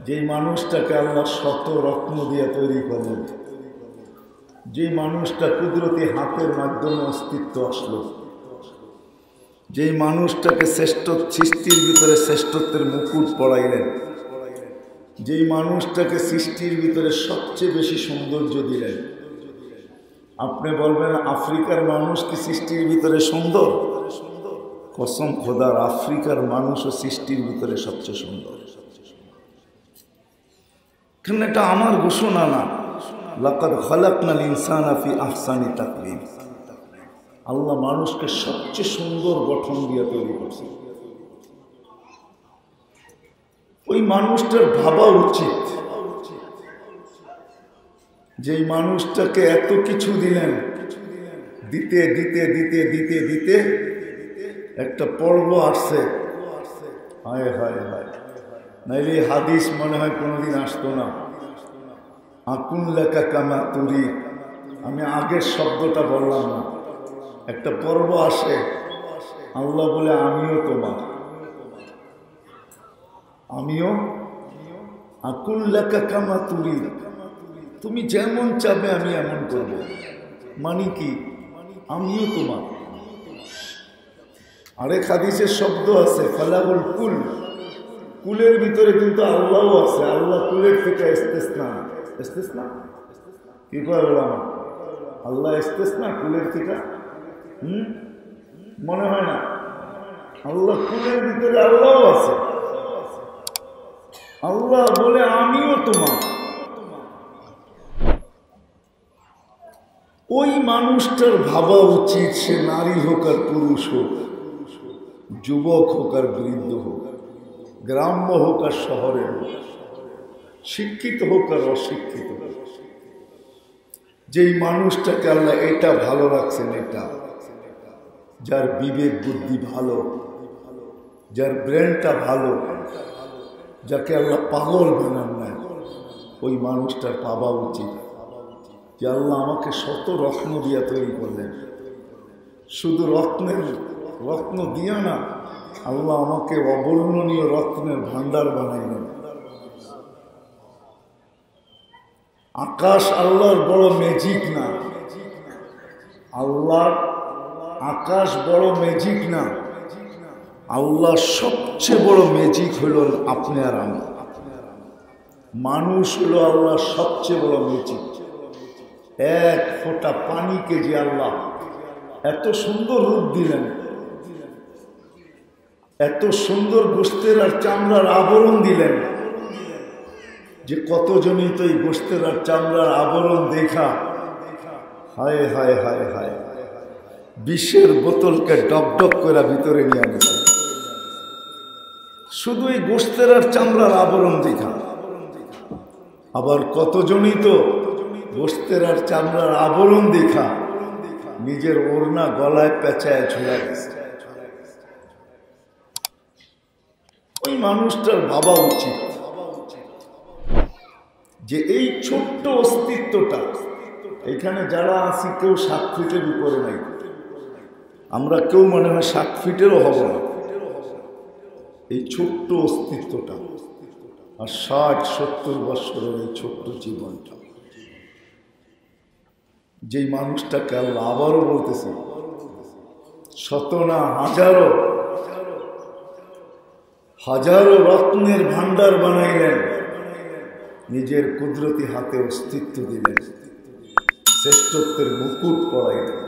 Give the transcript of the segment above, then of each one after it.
যেই মানুষটাকে আল্লাহ শত রত্ন দিয়ে তৈরি করলেন, যেই মানুষটা কুদরতি হাতের মাধ্যমে অস্তিত্ব আসলো, যেই মানুষটাকে শ্রেষ্ঠ সৃষ্টির ভিতরে শ্রেষ্ঠত্বের মুকুট পড়াইলেন, যেই মানুষটাকে সৃষ্টির ভিতরে সবচেয়ে বেশি সৌন্দর্য দিলেন। আপনি বলবেন আফ্রিকার মানুষ কি সৃষ্টির ভিতরে সুন্দর? কসম খোদার, আফ্রিকার মানুষও সৃষ্টির ভিতরে সবচেয়ে সুন্দর। কেন এটা আমার ঘোষণা না, লাকাদ খালাকনাল ইনসানা ফি আহসানি তাকওয়িম। আল্লাহ মানুষকে সবচেয়ে সুন্দর গঠন দিয়ে তৈরি করছে। ওই মানুষটার ভাবা উচিত, যেই মানুষটাকে এত কিছু দিলেন, দিতে দিতে দিতে দিতে দিতে একটা পর্ব আসছে। হায় হায় হায়, নাইলে হাদিস মনে হয় কোনোদিন আসতো না। আকুন লেখা কামা তুরি, আমি আগের শব্দটা বললাম না। একটা পর্ব আসে, আল্লাহ বলে আমিও তোমার, আমিও আকুন লেখা কামা তুরি, তুমি যেমন চাবে আমি এমন করব। মানে কি? আমিও তোমার। আরেক হাদিসের শব্দ আছে ফালাগুল কুল, কুলের ভিতরে কিন্তু আল্লাহও আছে। আল্লাহ কুলের থেকে ইস্তেসনা, ইস্তেসনা কি করে বললাম? আল্লাহ ইস্তেসনা কুলের থেকে? মনে হয় না। আল্লাহ কুলের ভিতরে আল্লাহও আছে। আল্লাহ বলে আমিও তোমার। ওই মানুষটার ভাবা উচিত, সে নারী হোক আর পুরুষ হোক, যুবক হোক আর বৃদ্ধ হোক, গ্রাম্য হোক আর শহরের হোক, শিক্ষিত হোক আর অশিক্ষিত হোক, যেই মানুষটাকে আল্লাহ এটা ভালো রাখছেন, এটা যার বিবেক বুদ্ধি ভালো, যার ব্রেনটা ভালো, যাকে আল্লাহ পাগল বানান না, ওই মানুষটার পাওয়া উচিত যে আল্লাহ আমাকে শত রত্ন দিয়া তৈরি করলেন। শুধু রত্ন দিয়া না, আল্লাহ আমাকে অবর্ণনীয় রত্নের ভান্ডার বানাইলেন। আকাশ আল্লাহর বড় ম্যাজিক না, আল্লাহর আকাশ বড় ম্যাজিক না, আল্লাহর সবচেয়ে বড় ম্যাজিক হলো আপনি আর আমি। মানুষ হলো আল্লাহর সবচেয়ে বড় ম্যাজিক। এক ফোঁটা পানিকে যে আল্লাহ এত সুন্দর রূপ দিলেন, এত সুন্দর গোশতের আর চামড়ার আবরণ দিলেন, যে কতজনই তো এই গোশতের আর চামড়ার আবরণ দেখা হায় হায় হায় হায় বিষের বোতলকে ডকডক করে ভিতরে নিয়ে গেছে, শুধু এই গোশতের আর চামড়ার আবরণ দেখা। আবার কতজনই তো গোশতের আর চামড়ার আবরণ দেখা নিজের ওড়না গলায় পেঁচায় ঝুলে গেছে। ওই মানুষটার ভাবা উচিত যে এই ছোট্ট অস্তিত্বটা, এখানে যারা আছি কেউ 7 ফিটের উপরে নাই, আমরা কেউ মনে হয় 7 ফিটেরও হব না। এই ছোট্ট অস্তিত্বটা আর 60-70 বছরের এই ছোট্ট জীবনটা, যেই মানুষটাকে আল্লাহ আবারও বলতেছে শত না হাজারো হাজারো রত্নের ভান্ডার বানাইলেন, নিজের কুদরতি হাতে অস্তিত্ব দিলেন, শ্রেষ্ঠত্বের মুকুট পরাইলেন,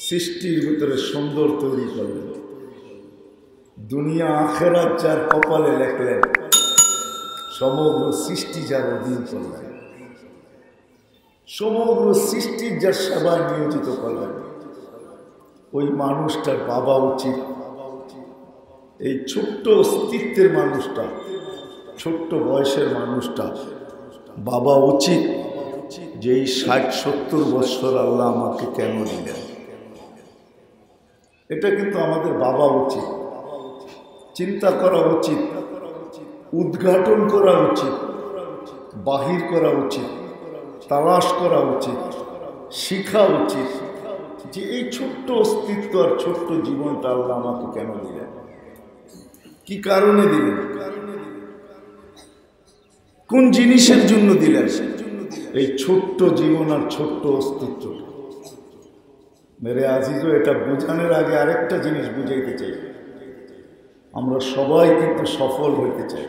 সৃষ্টির ভিতরে সুন্দর তৈরি করলেন, দুনিয়া আখেরাত যার কপালে লেখলেন, সমগ্র সৃষ্টি যার অধীন করলেন, সমগ্র সৃষ্টির যার সেবায় নিয়োজিত করলেন, ওই মানুষটার বাবা উচিত, এই ছোট্ট অস্তিত্বের মানুষটা, ছোট্ট বয়সের মানুষটা বাবা উচিত যে এই 60-70 বছর আল্লাহ আমাকে কেন দিলেন। এটা কিন্তু আমাদের বাবা উচিত, চিন্তা করা উচিত, উদ্ঘাটন করা উচিত, বাহির করা উচিত, তালাশ করা উচিত, শিখা উচিত যে এই ছোট্ট অস্তিত্ব আর ছোট্ট জীবনটা আল্লাহ আমাকে কেন দিলেন, কি কারণে দিলেন। কোন জিনিসের জন্য দিলেন? এই ছোট্ট জীবন আর ছোট্ট অস্তিত্ব। মেরে আজিজও এটা বোঝানোর আগে আরেকটা জিনিস বুঝাইতে চাই। আমরা সবাই কিন্তু সফল হইতে চাই।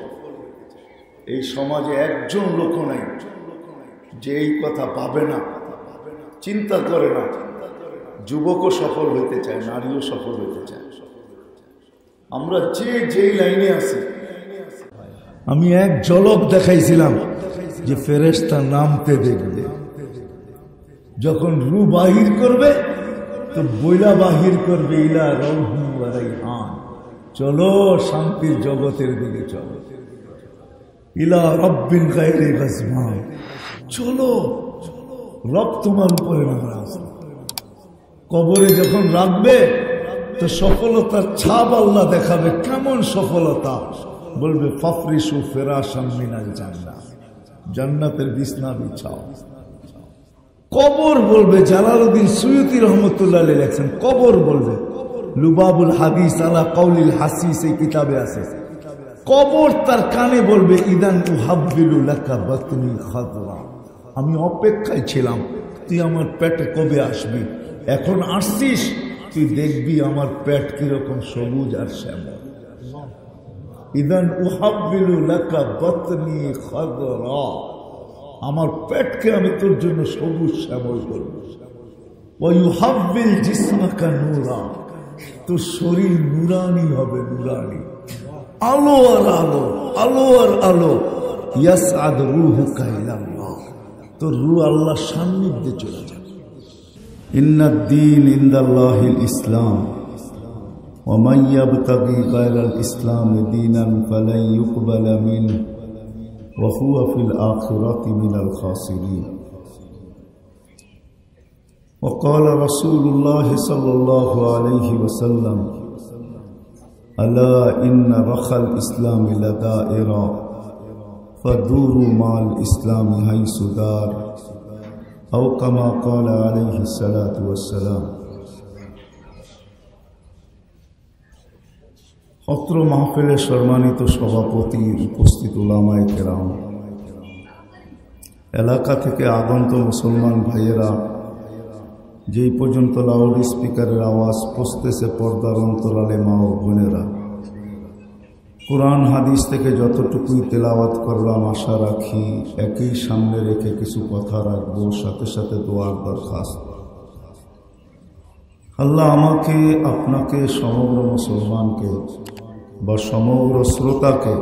এই সমাজে একজন লোক নাই যে এই কথা পাবে না, চিন্তা করে না। যুবকও সফল হইতে চায়, নারীও সফল হইতে চায়। আমরা যেই লাইনে আছি, আমি এক ঝলক দেখাইছিলাম যে ফেরেশতা নামতে দেখবে, যখন রু বাহির করবে তো বইলা বাহির করবে ইলা রৌহু ওয়া রাইহান, চলো শান্তির জগতের দিকে চলো, ইলা রব্বিন গায়রি গাসমান, চলো রব তোমার উপরে নারাজ। কবরে যখন রাখবে তো সফলতার ছাপ আল্লাহ দেখাবে। কেমন সফলতা? বলবে ফাফরিসু ফিরাশান মিনাল জান্নাহ, জান্নাতের বিছনা বিছাও। কবর বলবে, জালালউদ্দিন সুয়ুতী রহমতুল্লাহ আলাইহি লেখেন, কবর বলবে, লুবাবুল হাদিস আলা কাউলিল হাসিস এই কিতাবে আছে। কবর তার কানে বলবে, ইদান উহাব্বিলু লাকা বাতনি খাদরা, আমি অপেক্ষায় ছিলাম তুই আমার পেটে কবে আসবি, এখন আসছিস, তুই দেখবি আমার পেট কিরকম সবুজ আর শ্যামল। ইদান উহাব্বিলু লাকা বাতনি খাদরা, আমার পেটকে আমি তোর জন্য সবুজ শ্যামল করব। ওয়া ইউহাব্বিল জিসমাকা নূরা, তোর শরীর নুরানি হবে, নুরানি, আলো আর আলো, আলো আর আলো। ইয়াসআদ রূহুকা ইলাল্লাহ, তোর রূহ আল্লাহর সান্নিধ্যে চলে যাবে। ইন্নাদ দীন ইনদাল্লাহিল ইসলাম ওয়া মান ইয়াবতাগি গায়রাল ইসলামি দীনান ফালান ইউকবালা মিনহু ওয়া হুয়া ফিল আখিরাতি মিনাল খাসিরিন। ওয়া ক্বালা রাসূলুল্লাহ সাল্লাল্লাহু আলাইহি ওয়াসাল্লাম আলা ইন্না রাখাল ইসলামি লাদাইরা ফাদুরু মাল ইসলামি হাইসু দার আও কামা ক্বালা আলাইহিস সালাতু ওয়াসসালাম। অত্র মাহফিলের সম্মানিত সভাপতি, উপস্থিত উলামায়ে কেরাম, এলাকা থেকে আগত মুসলমান ভাইয়েরা, যেই পর্যন্ত লাউড স্পিকারের আওয়াজ পৌঁছতেছে পর্দার অন্তরালে মা ও বোনেরা, কোরআন হাদিস থেকে যতটুকুই তেলাওয়াত করলাম আশা রাখি একই সামনে রেখে কিছু কথা রাখবো, সাথে সাথে দোয়ার দরখাস্ত। আল্লাহ আমাকে, আপনাকে, সমগ্র মুসলমানকে বা সমগ্র শ্রোতাকে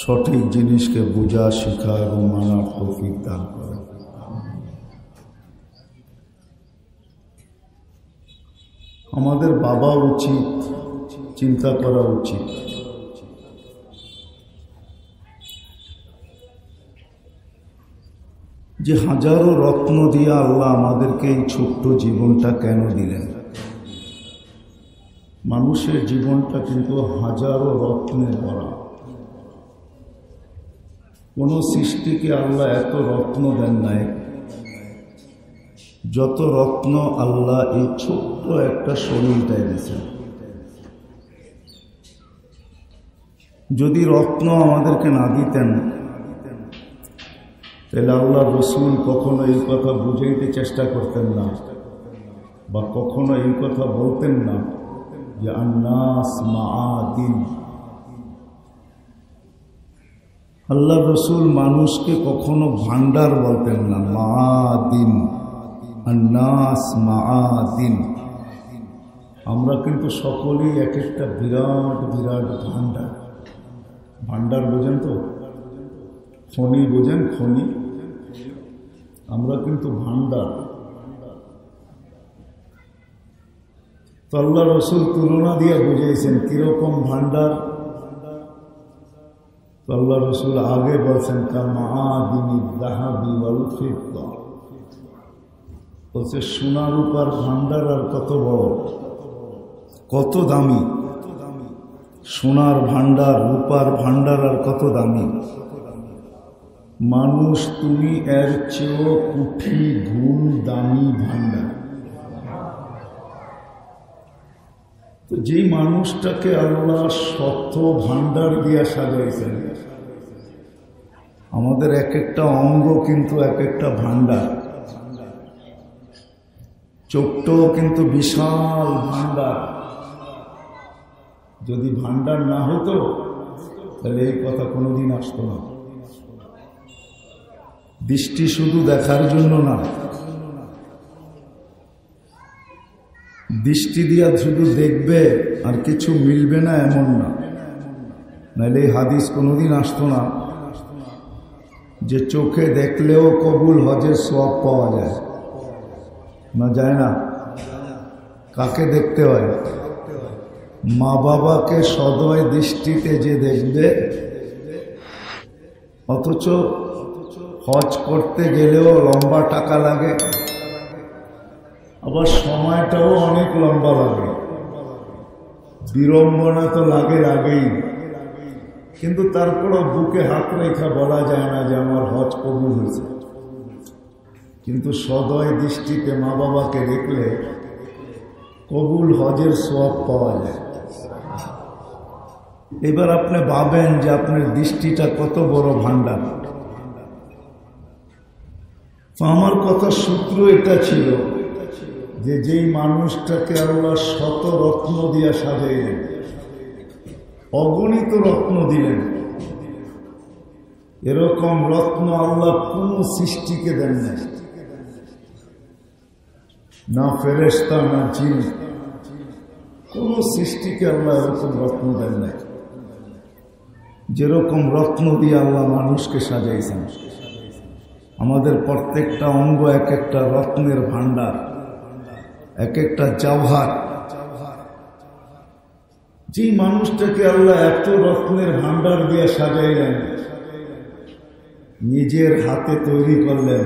সঠিক জিনিসকে বুঝা, শিখা এবং মানার তৌফিক দান করে। আমাদের ভাবা উচিত, চিন্তা করা উচিত, যে হাজারো রত্ন দিয়ে আল্লাহ আমাদেরকে এই ছোট্ট জীবনটা কেন দিলেন। মানুষের জীবনটা কিন্তু হাজারো রত্নে ভরা। কোন সৃষ্টিকে আল্লাহ এত রত্ন দেন নাই যত রত্ন আল্লাহ এই ছোট্ট একটা শরীরটাই দিয়েছেন। যদি রত্ন আমাদেরকে না দিতেন তাহলে আল্লাহ রসুল কখনো এই কথা বুঝাইতে চেষ্টা করতেন না, বা কখনো এই কথা বলতেন না যে আন্নাস মাআদিন। আল্লাহ রসুল মানুষকে কখনো ভান্ডার বলতেন না, মাআদিন, আন্নাস মাআদিন। আমরা কিন্তু সকলেই এক একটা বিরাট বিরাট ভান্ডার। ভান্ডার বোঝেন তো? খনি বোঝেন? খনি। আমরা কিন্তু ভান্ডার। তো আল্লাহ রসুল তুলনা দিয়ে বুঝিয়েছেন কিরকম ভান্ডার। তো আল্লাহ রসুল আগে বলছেন কামাআদিনি যাহাবি ওয়াল ফিদ্দা, বলছে সোনা রূপার ভান্ডার আর কত বড়, কত দামি। সোনার ভান্ডার, রূপার ভান্ডার আর কত দামি। মানুষ তুমি এর চেয়েও কোটি গুণ দামি ভান্ডার। তো যেই মানুষটাকে আল্লাহ শত ভান্ডার দিয়া সাজাইছেন, আমাদের এক একটা অঙ্গ কিন্তু এক একটা ভান্ডার। চোখটাও কিন্তু বিশাল ভান্ডার। যদি ভান্ডার না হতো তাহলে এই কথা কোনোদিন আসতো না। দৃষ্টি শুধু দেখার জন্য না, দৃষ্টি দিয়া শুধু দেখবে আর কিছু মিলবে না এমন না, নাহলে এই হাদিস কোনোদিন আসতো না যে চোখে দেখলেও কবুল হজের সওয়াব পাওয়া যায়। না, যায় না। কাকে দেখতে হয়? মা বাবাকে সদয় দৃষ্টিতে যে দেখবে, অথচ হজ করতে গেলেও লম্বা টাকা লাগে, আবার সময়টাও অনেক লম্বা লাগে, বিড়ম্বনা তো লাগেই, কিন্তু তারপরও বুকে হাত রেখা বলা যায় না যে আমার হজ কবুল হয়েছে। কিন্তু সদয় দৃষ্টিতে মা বাবাকে দেখলে কবুল হজের সওয়াব পাওয়া যায়। এবার আপনি ভাবেন যে আপনার দৃষ্টিটা কত বড় ভান্ডার। আমার কথার সূত্র এটা ছিল যে যেই মানুষটাকে আল্লাহ শত রত্ন দিয়া সাজাইলেন, অগণিত রত্ন দিলেন, এরকম রত্ন আল্লাহ কোন সৃষ্টিকে দেন না, না ফেরেশতা না জিন, কোন সৃষ্টিকে আল্লাহ এরকম রত্ন দেন না। যেরকম রত্ন দিয়ে আল্লাহ মানুষকে সাজাইছেন, আমাদের প্রত্যেকটা অঙ্গ এক একটা রত্নের ভান্ডার, এক একটা জওহার। যে মানুষটাকে আল্লাহ এত রত্নের ভান্ডার দিয়ে সাজাইলেন, নিজের হাতে তৈরি করলেন,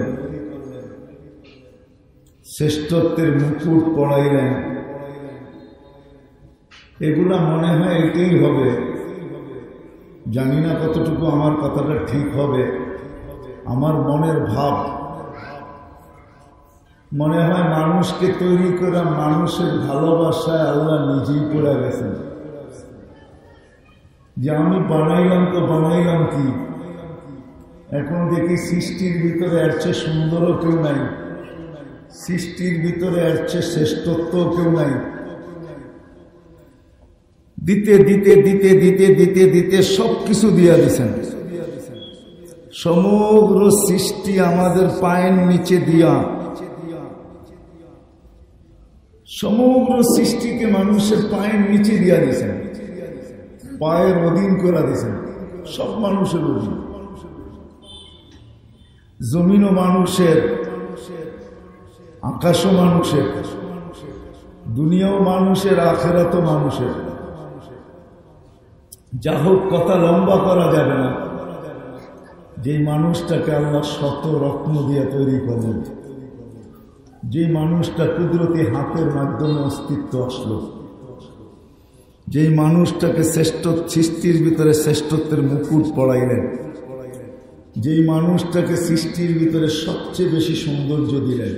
শ্রেষ্ঠত্বের মুকুট পরাইলেন, এগুলা মনে হয় এটাই হবে। জানি না কতটুকু আমার কথাটা ঠিক হবে, আমার মনের ভাব মনে হয় মানুষকে তৈরি করা মানুষের ভালোবাসায় আল্লাহ নিজেই পড়ে গেছেন, যে আমি বানাইলাম তো বানাইলাম কি, এখন দেখি সৃষ্টির ভিতরে এর চেয়ে সুন্দরও কেউ নাই, সৃষ্টির ভিতরে এর চেয়ে শ্রেষ্ঠত্ব কেউ নাই। দিতে দিতে দিতে দিতে দিতে দিতে সবকিছু দিয়া দিছেন। সমগ্র সৃষ্টি আমাদের পায়ের নিচে দিয়া, সমগ্র সৃষ্টিকে মানুষের পায়ের নিচে দিয়া দিয়েছেন, পায়ের অধীন করে দিয়েছেন, সব মানুষের অধীন। জমিনও মানুষের, আকাশও মানুষের, দুনিয়াও মানুষের, আখিরাতও মানুষের। যা হোক, কথা লম্বা করা যাবে না। যে মানুষটাকে আল্লাহ শত রত্ন দিয়ে তৈরি করলেন, যে মানুষটা কুদরতি হাতের মাধ্যমে অস্তিত্ব আসলো, যে মানুষটাকে শ্রেষ্ঠ সৃষ্টির ভিতরে শ্রেষ্ঠত্বের মুকুট পড়াইলেন, যে মানুষটাকে সৃষ্টির ভিতরে সবচেয়ে বেশি সৌন্দর্য দিলেন।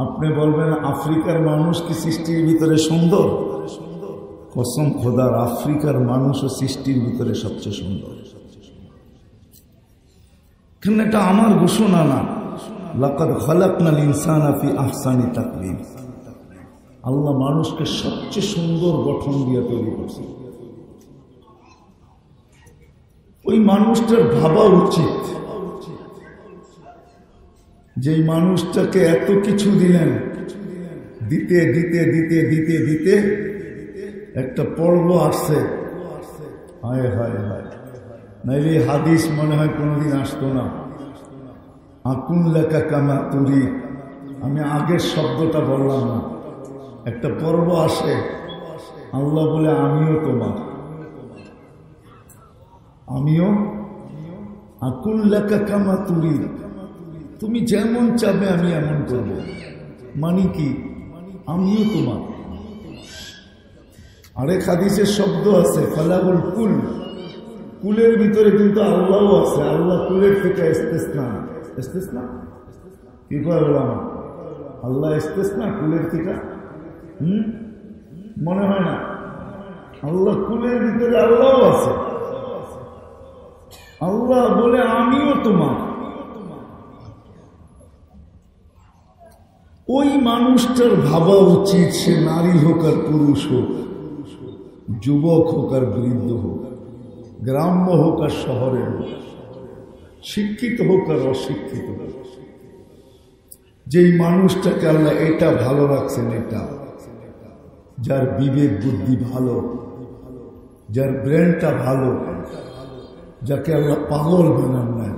আপনি বলবেন আফ্রিকার মানুষ কি সৃষ্টির ভিতরে সুন্দর? কসম খোদার, আফ্রিকার মানুষও সৃষ্টির ভিতরে সবচেয়ে সুন্দর। কেন? এটা আমার ঘোষণা না। লাকাদ খালাকনাল ইনসানা ফি আহসানি তাকওয়িম। আল্লাহ মানুষকে সবচেয়ে সুন্দর গঠন দিয়ে তৈরি করছে। ওই মানুষটার ভাবা উচিত, যে মানুষটাকে এত কিছু দিলেন, দিতে দিতে দিতে দিতে দিতে একটা পর্ব আসছে। হায় হায় হায়, নাইলে হাদিস মনে হয় কোনোদিন আসতো না। আকুন লেখা কামা তুরি, আমি আগের শব্দটা বললাম না। একটা পর্ব আসে, আল্লাহ বলে আমিও তোমার, আমিও আকুন লেখা কামা তুরি, তুমি যেমন চাবে আমি এমন করব। মানে কি? আমিও তোমার। আরেক হাদিসের শব্দ আছে ফালাগুল কুল, কুলের ভিতরে কিন্তু আল্লাহও আছে। আল্লাহ কুলের থেকে ইস্তেসনা, ইস্তেসনা কি করে বললাম? আল্লাহ ইস্তেসনা কুলের থেকে? মনে হয় না। আল্লাহ কুলের ভিতরে আল্লাহও আছে। আল্লাহ বলে আমিও তোমার। ওই মানুষটার ভাবা উচিত, সে নারী হোক আর পুরুষ হোক, যুবক হোক আর বৃদ্ধ হোক, গ্রাম্য হোক আর শহরের হোক, শিক্ষিত হোক আর অশিক্ষিত হোক, যেই মানুষটাকে আল্লাহ এটা ভালো রাখছেন, এটা যার বিবেক বুদ্ধি ভালো, যার ব্রেনটা ভালো, যাকে আল্লাহ পাগল বানান না,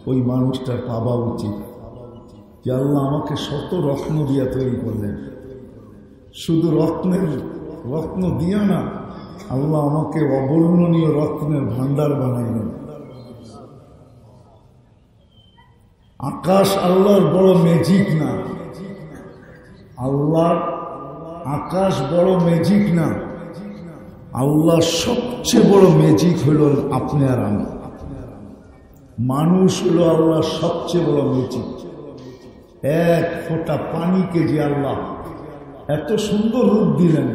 ওই মানুষটার পাওয়া উচিত যে আল্লাহ আমাকে শত রত্ন দিয়া তৈরি করলেন। শুধু রত্ন দিয়া না, আল্লাহ আমাকে অবর্ণনীয় রত্নের ভান্ডার বানাইলেন। আকাশ আল্লাহর বড় ম্যাজিক না, আল্লাহর আকাশ বড় ম্যাজিক না, আল্লাহর সবচেয়ে বড় ম্যাজিক হল আপনি আর আমি। মানুষ হলো আল্লাহর সবচেয়ে বড় ম্যাজিক। এক ফোঁটা পানিকে যে আল্লাহ এত সুন্দর রূপ দিলেন,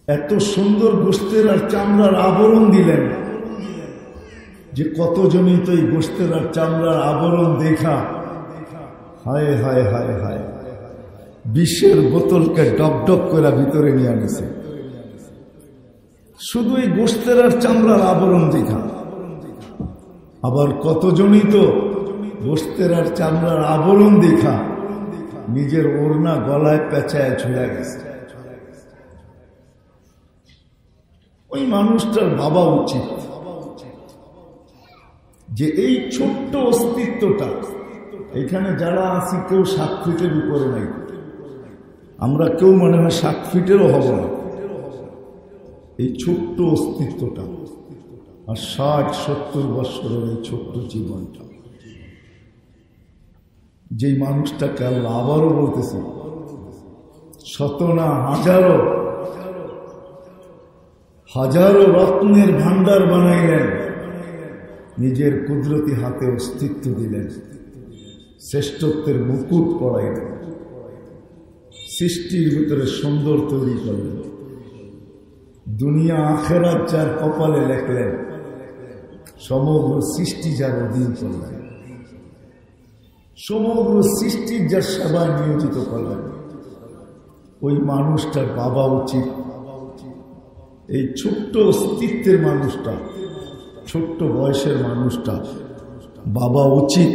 এত সুন্দর গোশতের আর চামড়ার আবরণ দিলেন, যে কতজনই তো এই গোশতের আর চামড়ার আবরণ দেখা হায় হায় হায় হায় বিষের বোতলকে ডক করে ভিতরে নিয়ে আনেছে, শুধু এই গোশতের আর চামড়ার আবরণ দেখা। আবার কতজনই তো গোশতের আর চামড়ার আবরণ দেখা নিজের ওড়না গলায় পেঁচায় ঝুলে গেছে। ওই মানুষটার ভাবা উচিত যে এই ছোট্ট অস্তিত্বটা, এখানে যারা আছি কেউ 7 ফিটের উপরে নাই, আমরা কেউ মনে হয় 7 ফিটেরও হব না। এই ছোট্ট অস্তিত্বটা আর 60-70 বছরের এই ছোট্ট জীবনটা, যেই মানুষটাকে আল্লাহ আবারও বলতেছে শত না হাজারো রত্নের ভান্ডার বানাইলেন, নিজের কুদরতি হাতে অস্তিত্ব দিলেন, শ্রেষ্ঠত্বের মুকুট পরাইলেন, সৃষ্টির ভিতরে সুন্দর তৈরি করলেন, দুনিয়া আখেরাত যার কপালে লেখলেন, সমগ্র সৃষ্টি যার অধীন করলেন, সমগ্র সৃষ্টির যার সেবায় নিয়োজিত করলেন। ওই মানুষটার ভাবা উচিত, এই ছোট্ট অস্তিত্বের মানুষটা, ছোট্ট বয়সের মানুষটা ভাবা উচিত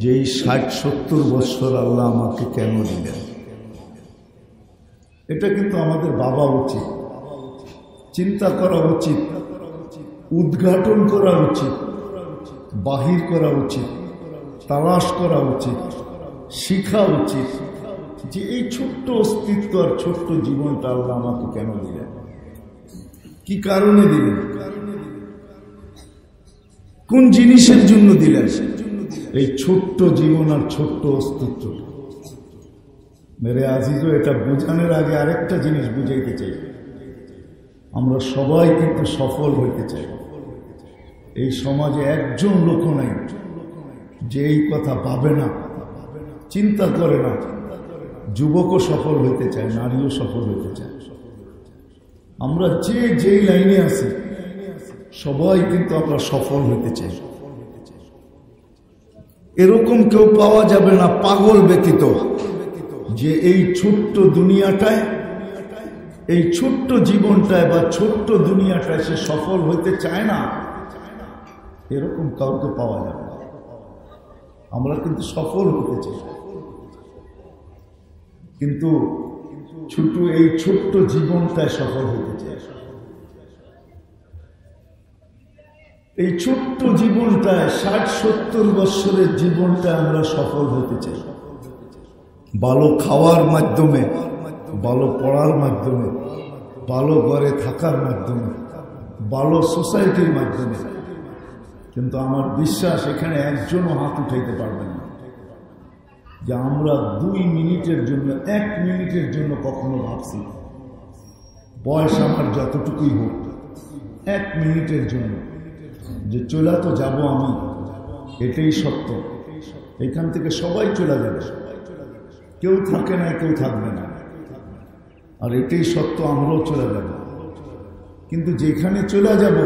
যে এই 60-70 বছর আল্লাহ আমাকে কেন দিলেন। এটা কিন্তু আমাদের ভাবা উচিত, চিন্তা করা উচিত, উদ্ঘাটন করা উচিত, বাহির করা উচিত, তালাশ করা উচিত, শিখা উচিত যে এই ছোট্ট অস্তিত্ব আর ছোট্ট জীবনটা আল্লাহ আমাকে কেন দিলেন, কি কারণে দিলেন, কোন জিনিসের জন্য দিলেন। এই ছোট্ট জীবন আর ছোট্ট অস্তিত্ব মেরে আজিজও, এটা বোঝানোর আগে আরেকটা জিনিস বুঝাইতে চাই। আমরা সবাই কিন্তু সফল হইতে চাই। এই সমাজে একজন লোক নাই যে এই কথা ভাবে না, চিন্তা করে না। যুবকও সফল হইতে চায়, নারীও সফল হইতে চায়। আমরা যেই লাইনে আছি সবাই কিন্তু আমরা সফল হইতে চাই। এরকম কেউ পাওয়া যাবে না পাগল ব্যতীত যে এই ছোট্ট দুনিয়াটায়, এই ছোট্ট জীবনটায় বা ছোট্ট দুনিয়াটায় সে সফল হইতে চায় না। এরকম কাউকে পাওয়া যাবে না। আমরা কিন্তু সফল হতে চাই, কিন্তু এই ছোট্ট জীবনটায় সফল হতে চাই। এই ছোট্ট জীবনটায় 60-70 বছরের জীবনটায় আমরা সফল হতে চাই। ভালো খাওয়ার মাধ্যমে, ভালো পড়ার মাধ্যমে, ভালো ঘরে থাকার মাধ্যমে, ভালো সোসাইটির মাধ্যমে। কিন্তু আমার বিশ্বাস এখানে একজনও হাত উঠাইতে পারবেন না যে আমরা 2 মিনিটের জন্য, 1 মিনিটের জন্য কখনো ভাবছি, বয়স আমার যতটুকুই হোক, 1 মিনিটের জন্য যে চলে তো যাব আমি, এটাই সত্য। এখান থেকে সবাই চলে যাবে, কেউ থাকে না, কেউ থাকবে না, আর এটাই সত্য, আমরাও চলে যাব। কিন্তু যেখানে চলে যাব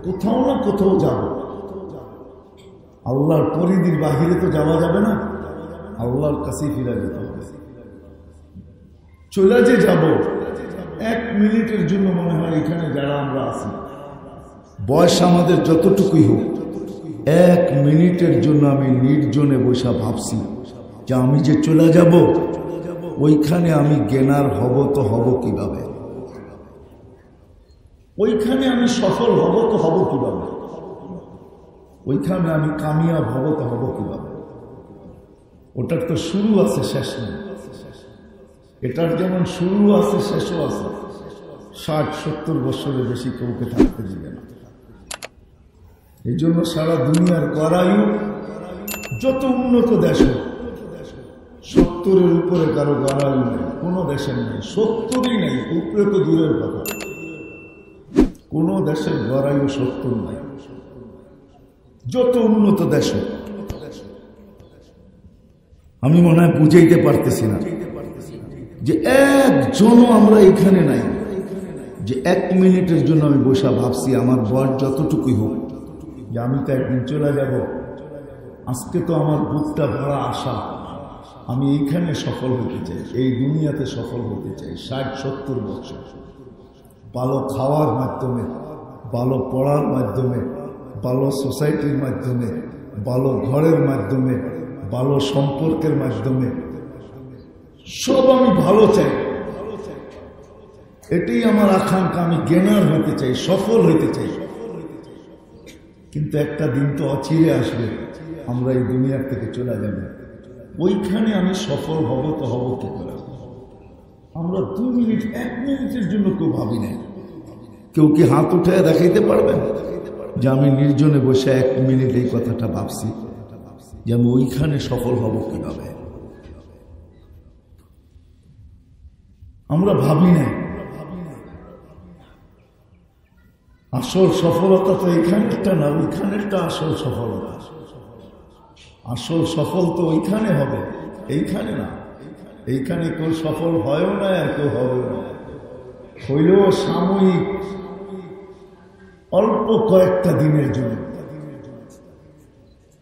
কোথাও না কোথাও যাব। আল্লাহর পরিধির বাহিরে তো যাওয়া যাবে না, আল্লাহর কাছেই ফিরে যেতে হবে। চলে যে যাব 1 মিনিটের জন্য মনে হয় এখানে যারা আমরা আছি, বয়স আমাদের যতটুকুই হোক, 1 মিনিটের জন্য আমি নির্জনে বসে ভাবছি যে আমি যে চলে যাব ওইখানে আমি জ্ঞানার হব তো হব কিভাবে, ওইখানে আমি সফল হব তো হব কিভাবে, ওইখানে আমি কামিয়াব হব তো হব কিভাবে। ওটার তো শুরু আছে, শেষ নেই। এটার যেমন শুরু আছে শেষও আছে। 60-70 বছরের বেশি কাউকে থাকতে দিবে না। এই জন্য সারা দুনিয়ার গড়ায়ু যত উন্নত দেশ, 70-এর উপরে কারো গড়ায়ু নেই, কোনো দেশের নেই। 70ই নেই, উপরে তো দূরের কথা। কোনো দেশের গড়ায়ু 70 নাই, যত উন্নত দেশ। আমি মনে হয় বুঝাইতে পারতেছি না যে একজনও আমরা এখানে নাই যে 1 মিনিটের জন্য আমি বসে ভাবছি আমার বয়স যতটুকুই হোক যে আমি তো একদিন চলে যাব। আজকে তো আমার বুকটা ভরা আশা, আমি এইখানে সফল হতে চাই, এই দুনিয়াতে সফল হতে চাই। 60-70 বছর ভালো খাওয়ার মাধ্যমে, ভালো পড়ার মাধ্যমে, ভালো সোসাইটির মাধ্যমে, ভালো ঘরের মাধ্যমে, ভালো সম্পর্কের মাধ্যমে সব আমি ভালো চাই। এটাই আমার আকাঙ্ক্ষা। আমি জ্ঞানার হতে চাই, সফল হতে চাই। কিন্তু একটা দিন তো অচিরে আসবে, আমরা এই দুনিয়ার থেকে চলে যাব। ওইখানে আমি সফল হব তো হব কি করে? আমরা 2 মিনিট 1 মিনিটের জন্য কেউ ভাবি নাই। কেউ কি হাত উঠে দেখাইতে পারবেন যে আমি নির্জনে বসে 1 মিনিট এই কথাটা ভাবছি যে আমি ওইখানে সফল হব কিভাবে? আমরা ভাবি না। আসল সফলতা তো এইখানেরটা না, ওইখানেরটা আসল সফলতা। আসল সফল তো ওইখানে হবে, এইখানে না। এইখানে কেউ সফল হয়ও না আর কেউ হবেও না। হইলেও সাময়িক, অল্প কয়েকটা দিনের জন্য,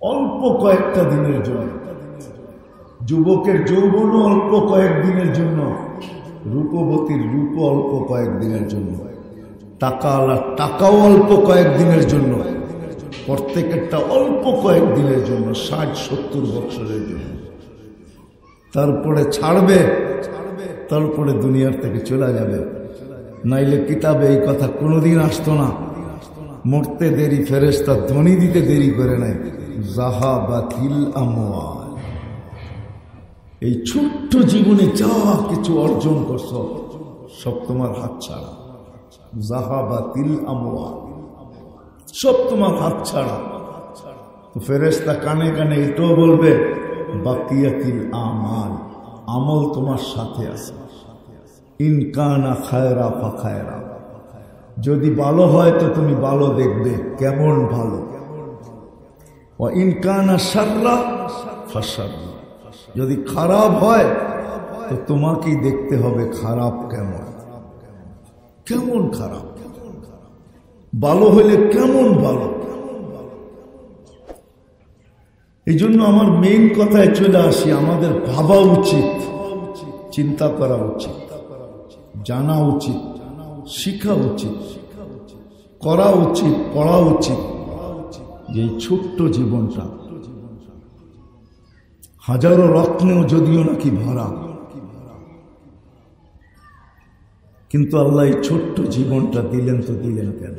অল্প কয়েকটা দিনের জন্য। যুবকের যৌবনও অল্প কয়েকদিনের জন্য, রূপবতীর রূপ অল্প কয়েকদিনের জন্য, টাকাওয়ালার টাকাও অল্প কয়েকদিনের জন্য, প্রত্যেকেরটা অল্প কয়েকদিনের জন্য, 60-70 বছরের জন্য। তারপরে ছাড়বে, তারপরে দুনিয়ার থেকে চলে যাবে। নাইলে কিতাবে এই কথা কোনোদিন আসতো না। মরতে দেরি, ফেরেশতা ধ্বনি দিতে দেরি করে নাই। যাহাবাতিল আমওয়াল। এই ছোট্ট জীবনে যা কিছু অর্জন করছো সব তোমার হাত ছাড়া। যাহাবাতিল আমওয়াল, সব তোমার হাত ছাড়া। তো ফেরেশতা কানে কানে এটাও বলবে বাকিয়াতিল আমাল, আমল তোমার সাথে আছে। ইন কানা খায়রা ফা খায়রা, যদি ভালো হয় তো তুমি ভালো দেখবে কেমন ভালো। ওয়া ইন কানা শাররা ফা শাররা, যদি খারাপ হয় তো তোমাকেই দেখতে হবে খারাপ কেমন, কেমন খারাপ, ভালো হইলে কেমন ভালো। এই জন্য আমার মেইন কথায় চলে আসি, আমাদের ভাবা উচিত, চিন্তা করা উচিত, জানা উচিত, শিখা উচিত, করা উচিত, পড়া উচিত যে এই ছোট্ট জীবনটা হাজারো রত্নেও যদিও নাকি ভরা, কিন্তু আল্লাহ এই ছোট্ট জীবনটা দিলেন তো দিলেন কেন?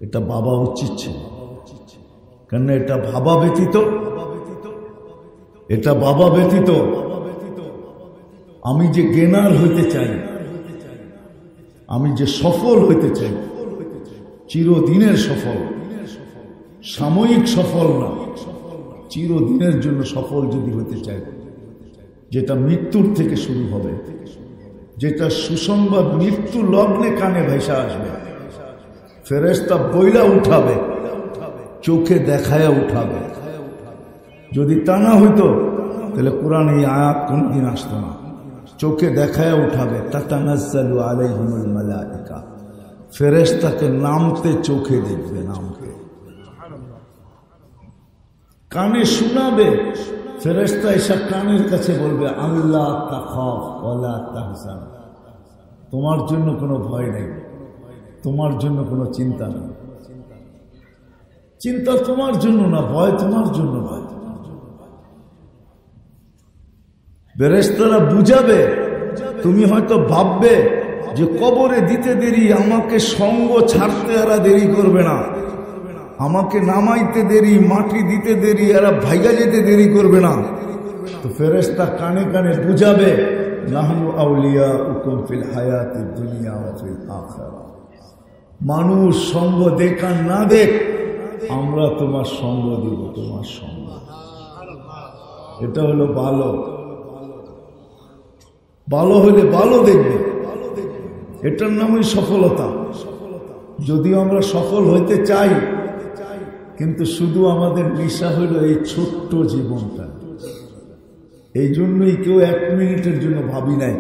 এটা ভাবা উচিত ছিল। কেন এটা ভাবা ব্যতীত, এটা ভাবা ব্যতীত আমি যে জ্ঞানার হইতে চাই, আমি যে সফল হইতে চাই, চিরদিনের সফল, সাময়িক সফল না, চিরদিনের জন্য সফল যদি হতে চাই, যেটা মৃত্যুর থেকে শুরু হবে, যেটা সুসংবাদ মৃত্যু লগ্নে কানে ভেসে আসবে, ফেরেশতা বইলা উঠাবে, চোখে দেখায়া উঠাবে। যদি তা না হইতো তাহলে কোরআন এই আয়াত কোনদিন আসতো না। চোখে দেখায়া উঠাবে, তাতানাজ্জালু আলাইহিমুল মালাইকা ফেরেশতাকে নামতে চোখে দেখবে, নামতে কানে শোনাবে। ফেরেশতা এসব কানের কাছে বলবে আল্লাহ তাখাফ ওয়ালা তাহজান, তোমার জন্য কোনো ভয় নেই, তোমার জন্য কোনো চিন্তা নেই। চিন্তা তোমার জন্য না, ভয় তোমার জন্য নয়। ফেরেশতারা বুঝাবে। তুমি হয়তো ভাববে যে কবরে দিতে দেরি, আমাকে সঙ্গ ছাড়তে এরা দেরি করবে না, আমাকে নামাইতে দেরি, মাটি দিতে দেরি, এরা ভাইগা যেতে দেরি করবে না। তো ফেরেশতা কানে কানে বুঝাবে নাহনু আউলিয়াউকুম ফিল হায়াতিদ দুনিয়া ওয়া ফিল আখিরাহ। মানুষ সঙ্গ দেখ আর না দেখ, আমরা তোমার সঙ্গ দিব, তোমার সঙ্গ। এটা হলো ভালো। ভালো হলে ভালো দেখবে, এটার নামই সফলতা। যদিও আমরা সফল হইতে চাই, কিন্তু শুধু আমাদের নেশা হইল এই ছোট্ট জীবনটা। এই জন্যই কেউ 1 মিনিটের জন্য ভাবি নাই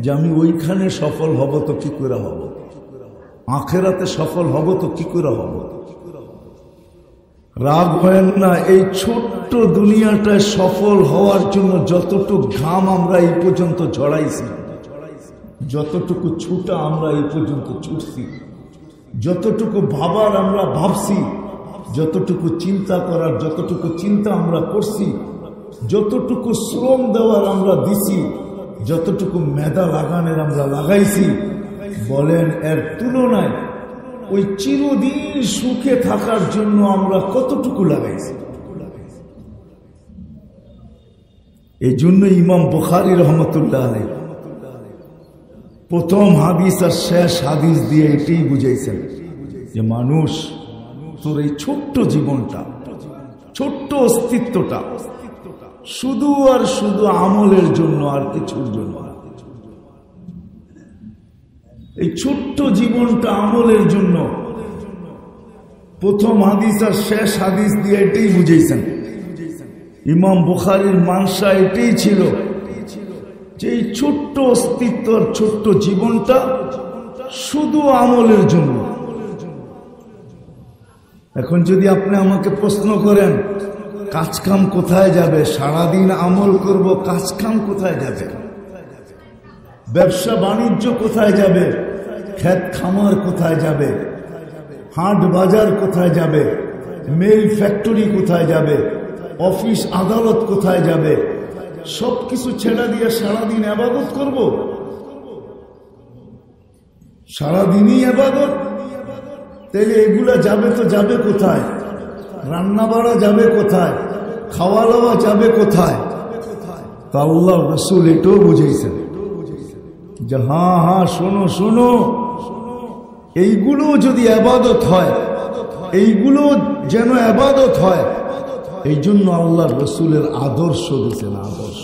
যে আমি ওইখানে সফল হব তো কি করে হব, আখেরাতে সফল হব তো কি করে হব। রাগ হয় না, এই ছোট্ট দুনিয়াটায় সফল হওয়ার জন্য যতটুকু ঘাম আমরা এই পর্যন্ত ঝড়াইছি, যতটুকু ছুটা আমরা এই পর্যন্ত ছুটছি, যতটুকু ভাবার আমরা ভাবছি, যতটুকু চিন্তা করার যতটুকু চিন্তা আমরা করছি, যতটুকু শ্রম দেওয়ার আমরা দিছি, যতটুকু মেধা লাগানোর আমরা লাগাইছি, বলেন এর তুলনায় ওই চিরদিন সুখে থাকার জন্য আমরা কতটুকু লাগাইছি। এই জন্য ইমাম বুখারী রহমতুল্লাহ আলাইহি প্রথম হাদিস আর শেষ হাদিস দিয়ে এটাই বুঝাইছেন যে মানুষ, তোর এই ছোট্ট জীবনটা, ছোট্ট অস্তিত্বটা শুধু আর শুধু আমলের জন্য, আর কিছুর জন্য না। এই ছোট্ট জীবনটা আমলের জন্য। প্রথম হাদিস আর শেষ হাদিস দিয়ে এটাই বুঝাইছেন। ইমাম বুখারীর মানসা এটাই ছিল যে এই ছোট্ট অস্তিত্ব আর ছোট্ট জীবনটা শুধু আমলের জন্য। এখন যদি আপনি আমাকে প্রশ্ন করেন কাজকাম কোথায় যাবে, সারাদিন আমল করব, কাজকাম কোথায় যাবে, ব্যবসা বাণিজ্য কোথায় যাবে, ক্ষেত খামার কোথায় যাবে, হাট বাজার কোথায় যাবে, মিল ফ্যাক্টরি কোথায় যাবে, অফিস আদালত কোথায় যাবে, সবকিছু ছেড়ে দিয়ে সারাদিন ইবাদত করব? সারাদিনই ইবাদত? তাহলে এগুলা যাবে তো যাবে কোথায়? রান্না বাড়া যাবে কোথায়? খাওয়া দাওয়া যাবে কোথায়? তা আল্লাহ রাসূল এটাও বুঝাইছেন যে হ্যাঁ হ্যাঁ শোনো শোনো, এইগুলো যদি ইবাদত হয়, এইগুলো যেন ইবাদত হয়, এই জন্য আল্লাহ রাসূলের আদর্শ দিয়েছেন। আদর্শ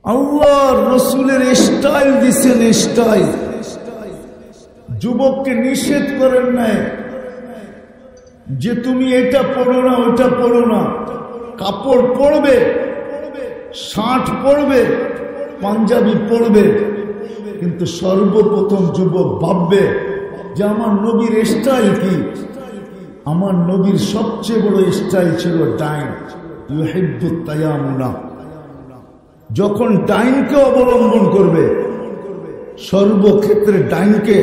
আল্লাহ রাসূলের স্টাইল দিয়েছেন, স্টাইল। যুবককে নিষেধ করেন নাই যে তুমি এটা পড়ো না, ওটা পড়ো না। কাপড় পরবে, শার্ট পরবে, পাঞ্জাবি পরবে, কিন্তু সর্বপ্রথম যুবক ভাববে যে আমার নবীর স্টাইল কি। আমার নবীর সবচেয়ে বড় স্টাইল ছিল ডাইন, ইউহিব্বুত তায়াম্মুনা। যখন ডাইনকে অবলম্বন করবে, সর্বক্ষেত্রে ডাইনকে,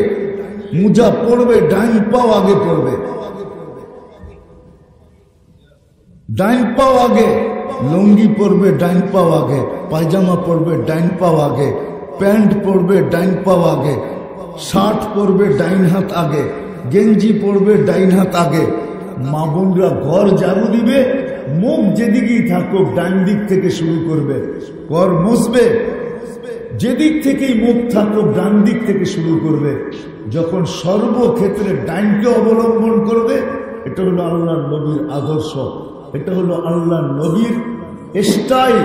মুজা পড়বে ডাইন পাও আগে পড়বে, ডাইন পাও আগে, লুঙ্গি পরবে ডাইন পাও আগে, পায়জামা পরবে ডাইন পাও আগে, প্যান্ট পরবে ডাইন পাও আগে, শার্ট পরবে ডাইন হাত আগে, গেঞ্জি পরবে ডাইন হাত আগে। মা বোনরা ঘর ঝাড়ু দিবে, মুখ যেদিকেই থাকুক ডাইন দিক থেকে শুরু করবে। ঘর মুছবে, যেদিক থেকেই মুখ থাকুক ডান দিক থেকে শুরু করবে। যখন সর্বক্ষেত্রে ডাইনকে অবলম্বন করবে, এটা হলো আল্লাহর নবীর আদর্শ, এটা হলো আল্লাহর নবীর স্টাইল।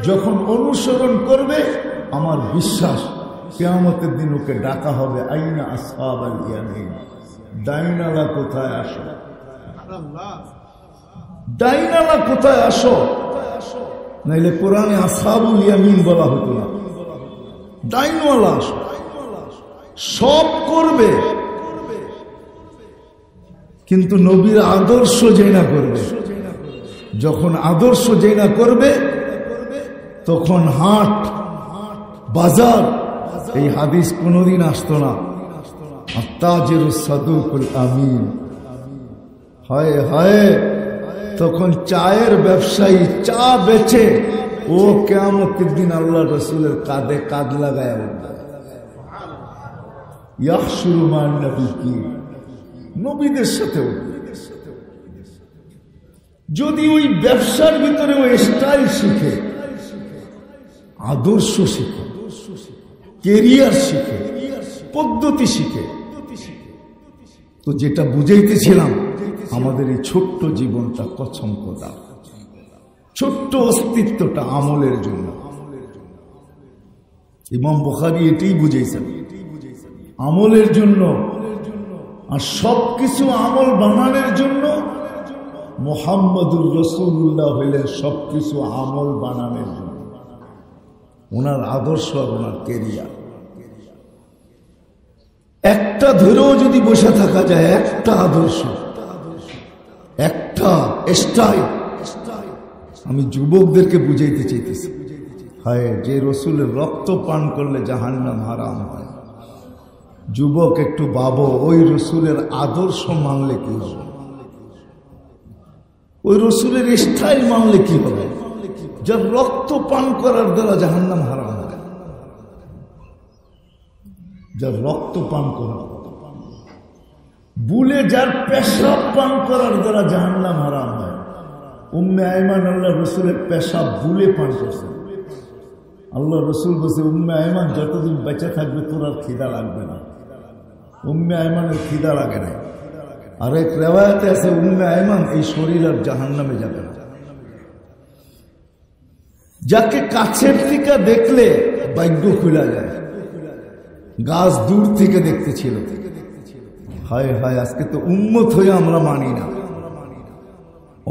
যখন অনুসরণ করবে, আমার বিশ্বাস কিয়ামতের দিন ওকে ডাকা হবে আইনা আসহাবাল ইয়ামিন, ডাইনালা কোথায় আসো, ডাইনালা কোথায় আসো। নাইলে কোরআনে আসহাবুল ইয়ামিন বলা হতো না, ডাইনওয়ালা সব করবে, কিন্তু নবীর আদর্শ যেই না করবে। যখন আদর্শ যেই না করবে তখন হাট বাজার এই হাদিস কোনোদিন আসতো না। আত্তাজির সাদুকুল আমিন, হায় হায়, তখন চায়ের ব্যবসায়ী চা বেচে ও কিয়ামতের দিন আল্লাহ রসুলের কাঁধে কাঁধ লাগায় উঠবে। ইয়াহশুরু মান নবী, নবীদের সাথে উঠবে। যদি ওই ব্যবসার ভিতরে ওই স্টাইল শিখে, আদর্শ শিখে, কেরিয়ার শিখে, পদ্ধতি শিখে, তো যেটা বুঝাইতেছিলাম আমাদের এই ছোট্ট জীবনটা কসম খোদা, ছোট্ট অস্তিত্বটা আমলের জন্য। ইমাম বুখারী এটাই বুঝাইছেন, আমলের জন্য। আর সবকিছু আমল বানানোর জন্য মুহাম্মদুর রাসূলুল্লাহ হইলেন সবকিছু আমল বানানোর জন্য। ওনার আদর্শ আর ওনার কেরিয়ার একটা ধরেও যদি বসে থাকা যায়, একটা আদর্শ, একটা স্টাইল। আমি যুবকদেরকে বুঝাইতে চাইতেছি, হায় যে রসুলের রক্ত পান করলে জাহান্নাম হারাম হয়। যুবক একটু ভাবো, ওই রসুলের আদর্শ মানলে কি হবে? ওই রসুলের স্টাইল মানলে কি হবে? যার রক্ত পান করার দ্বারা জাহান্নাম হারাম হয়, যার রক্ত পান করা, বুলে যার পেশাব পান করার দ্বারা জাহান্নাম হারাম হয়। উম্মে আয়মান আল্লাহ রসুলের পেশাব বুলে পান করছে। আল্লাহ রসুল বলছে, উম্মে আয়মান যতদিন বেঁচে থাকবে তোর আর খিদা লাগবে না। উম্মে আয়মানের খিদা লাগে না। আর এক রেওয়ায়াতে আছে উম্মে আয়মান এই শরীর আর জাহান্নামে যাবে না। যাকে কাছের থেকে দেখলে ভাগ্য খুলে যায়, গাছ দূর থেকে দেখতেছিল, হায় হায় আজকে তো উম্মত হয়ে আমরা মানি না,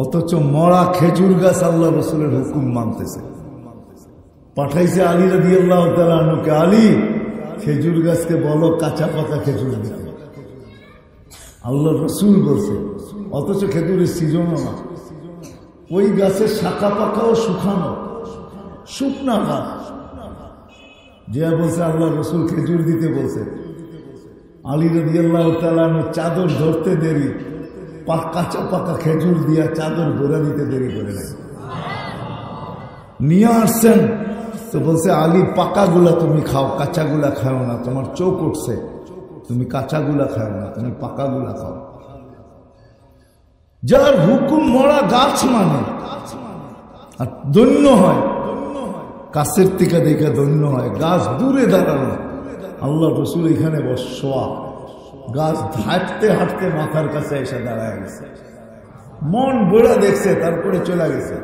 অথচ মরা খেজুর গাছ আল্লাহ রসুলের হুকুম মানতেছে। পাঠাইছে আলী রাদিয়াল্লাহু তাআলা আনহুকে, আলী খেজুর গাছকে বলো কাঁচা পাকা খেজুর দিতে। আল্লাহ রসুল বলছে, অথচ খেজুরের সিজনও না, ওই গাছের শাখা পাকাও শুকানো, শুকনা গাছ। যে বলছে আল্লাহ রসুল খেজুর দিতে বলছে, আলী রাদিয়াল্লাহু তাআলা আনহু চাদর ধরতে দেরি, কাঁচা পাকা খেজুর দিয়া চাদর গোড়া দিতে দেরি করে নাই, নিয়ে আসছেন। তো বলছে আলী পাকাগুলা তুমি খাও, কাঁচাগুলা খাও না, তোমার চোখ উঠছে, তুমি কাঁচাগুলা খাও না, তুমি পাকাগুলা খাও। যার হুকুম মরা গাছ মানে, আর ধন্য হয়, কাছের থেকে দেখে ধন্য হয়। গাছ দূরে দাঁড়ানো, আল্লাহ রসুল এখানে বসা, গাছ হাঁটতে হাঁটতে মাথার কাছে এসে দাঁড়ায় গেছে, মন বড়া দেখছে, তারপরে চলে গেছে।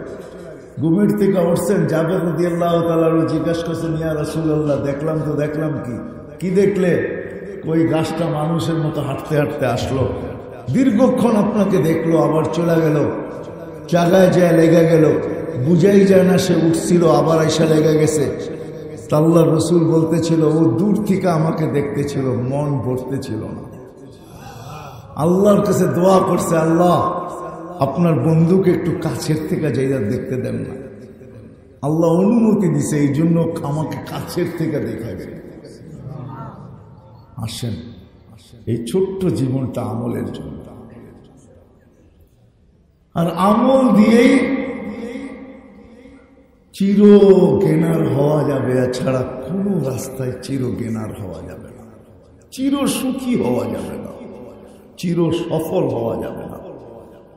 ঘুমের থেকে উঠছেন, জাবের রাদিয়াল্লাহু তাআলা জিজ্ঞাসা করছেন, ইয়া রাসূলুল্লাহ দেখলাম তো, দেখলাম কি দেখলে? ওই গাছটা মানুষের মতো হাঁটতে হাঁটতে আসলো, দীর্ঘক্ষণ আপনাকে দেখলো, আবার চলে গেল, জায়গায় যায় লেগে গেল, বুঝাই যায় না সে উঠছিল, আবার এসে লেগে গেছে। আল্লাহ রসুল বলতেছিল, ও দূর থেকে আমাকে দেখতেছিল, মন ভরতেছিল না। আল্লাহর কাছে দোয়া করছে, আল্লাহ আপনার বন্ধুকে একটু কাছের থেকে যাইয়া দেখতে দেন না। আল্লাহ অনুমতি দিছে, এই জন্য আমাকে কাছের থেকে দেখাবে। আসেন, এই ছোট্ট জীবনটা আমলের জন্য, আর আমল দিয়েই চির জ্ঞানার হওয়া যাবে, এছাড়া কোনো রাস্তায় চির জ্ঞানার হওয়া যাবে না, চির সুখী হওয়া যাবে না, চির সফল হওয়া যাবে না,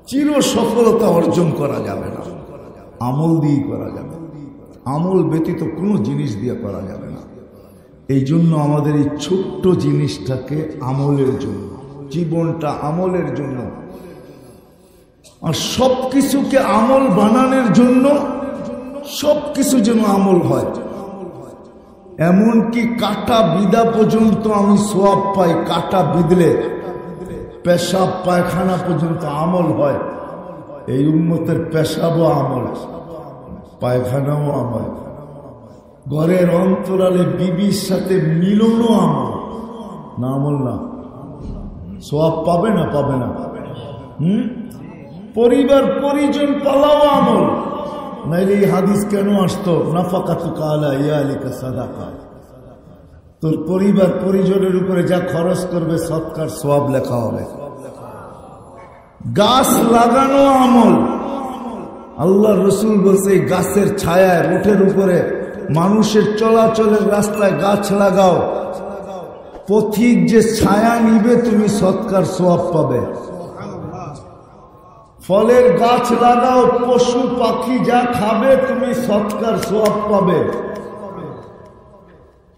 চির সফলতা অর্জন করা যাবে না। আমল দিয়ে করা যাবে, আমল ব্যতীত কোনো জিনিস দিয়ে করা যাবে না। এই জন্য আমাদের এই ছোট্ট জিনিসটাকে আমলের জন্য, জীবনটা আমলের জন্য, আর সব কিছুকে আমল বানানোর জন্য, সব কিছু যেন আমল হয়। এমনকি কাটা বিদা পর্যন্ত আমি সোয়াব পাই, কাটা বিদলে পেশাব পায়খানা পর্যন্ত আমল হয়। এই উম্মতের পেশাবও আমল, পায়খানাও আমল, ঘরের অন্তরালে বিবির সাথে মিলনও আমল না, আমল না? সওয়াব পাবে না? পাবে না? পরিবার পরিজন পালাও আমল, নাইলে এই হাদিস কেন আসতো? নাফাকাতুকা আলা ইয়ালিকা সাদাকা। তোর পরিবার পরিজনের উপরে যা খরচ করবে সৎকার সওয়াব লেখা হবে। গাছ লাগানো আমল, আল্লাহ রসুল বলছে গাছের ছায়ায় রোটের উপরে মানুষের চলাচলের রাস্তায় গাছ লাগাও, পথিক যে ছায়া নিবে তুমি সৎকার সওয়াব পাবে। ফলের গাছ লাগাও, পশু পাখি যা খাবে তুমি সৎকার সওয়াব পাবে।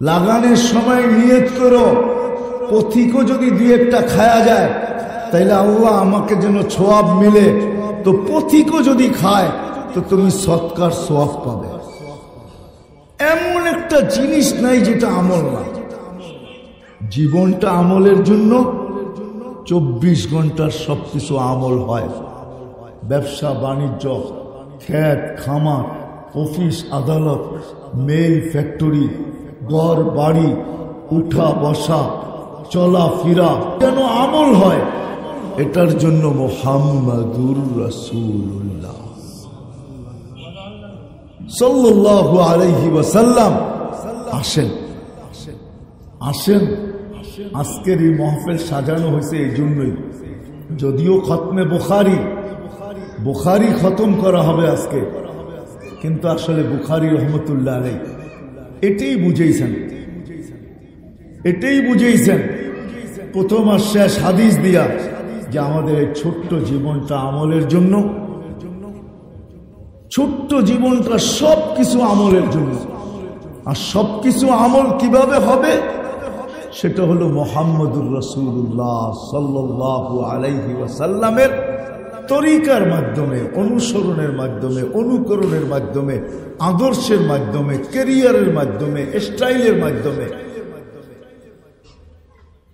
লাগানোর সময় নিয়ত করো, পথিকও যদি দুই একটা খায়া যায় তাইলে আল্লাহ আমাকে যেন সওয়াব মিলে, তো পথিকও যদি খায় তো তুমি সৎকার সওয়াব পাবে। এমন একটা জিনিস নাই যেটা আমল না। জীবনটা আমলের জন্য, 24 ঘন্টার সবকিছু আমল হয়। ব্যবসা বাণিজ্য, ক্ষেত খামার, অফিস আদালত, মেল ফ্যাক্টরি, ঘর বাড়ি, উঠা বসা, চলা ফিরা যেন আমল হয়। এটার জন্য মুহাম্মাদুর রাসূলুল্লাহ সাল্লাল্লাহু আলাইহি ওয়াসাল্লাম আসেন। আসেন, আজকের এই মাহফিল সাজানো হয়েছে এই জন্যই। যদিও খতমে বুখারী খতম করা হবে আজকে, কিন্তু আসলে বুখারী রহমতুল্লাহ আলাইহি এটাই বুঝেইছেন প্রথম আর শেষ হাদিস দিয়া, যে আমাদের এই ছোট্ট জীবনটা আমলের জন্য, ছোট্ট জীবনটা সবকিছু আমলের জন্য। আর সবকিছু আমল কিভাবে হবে? সেটা হলো মুহাম্মদুর রাসূলুল্লাহ সাল্লাল্লাহু আলাইহি ওয়াসাল্লামের তরিকার মাধ্যমে, অনুসরণের মাধ্যমে, অনুকরণের মাধ্যমে, আদর্শের মাধ্যমে, ক্যারিয়ারের মাধ্যমে, স্টাইলের মাধ্যমে।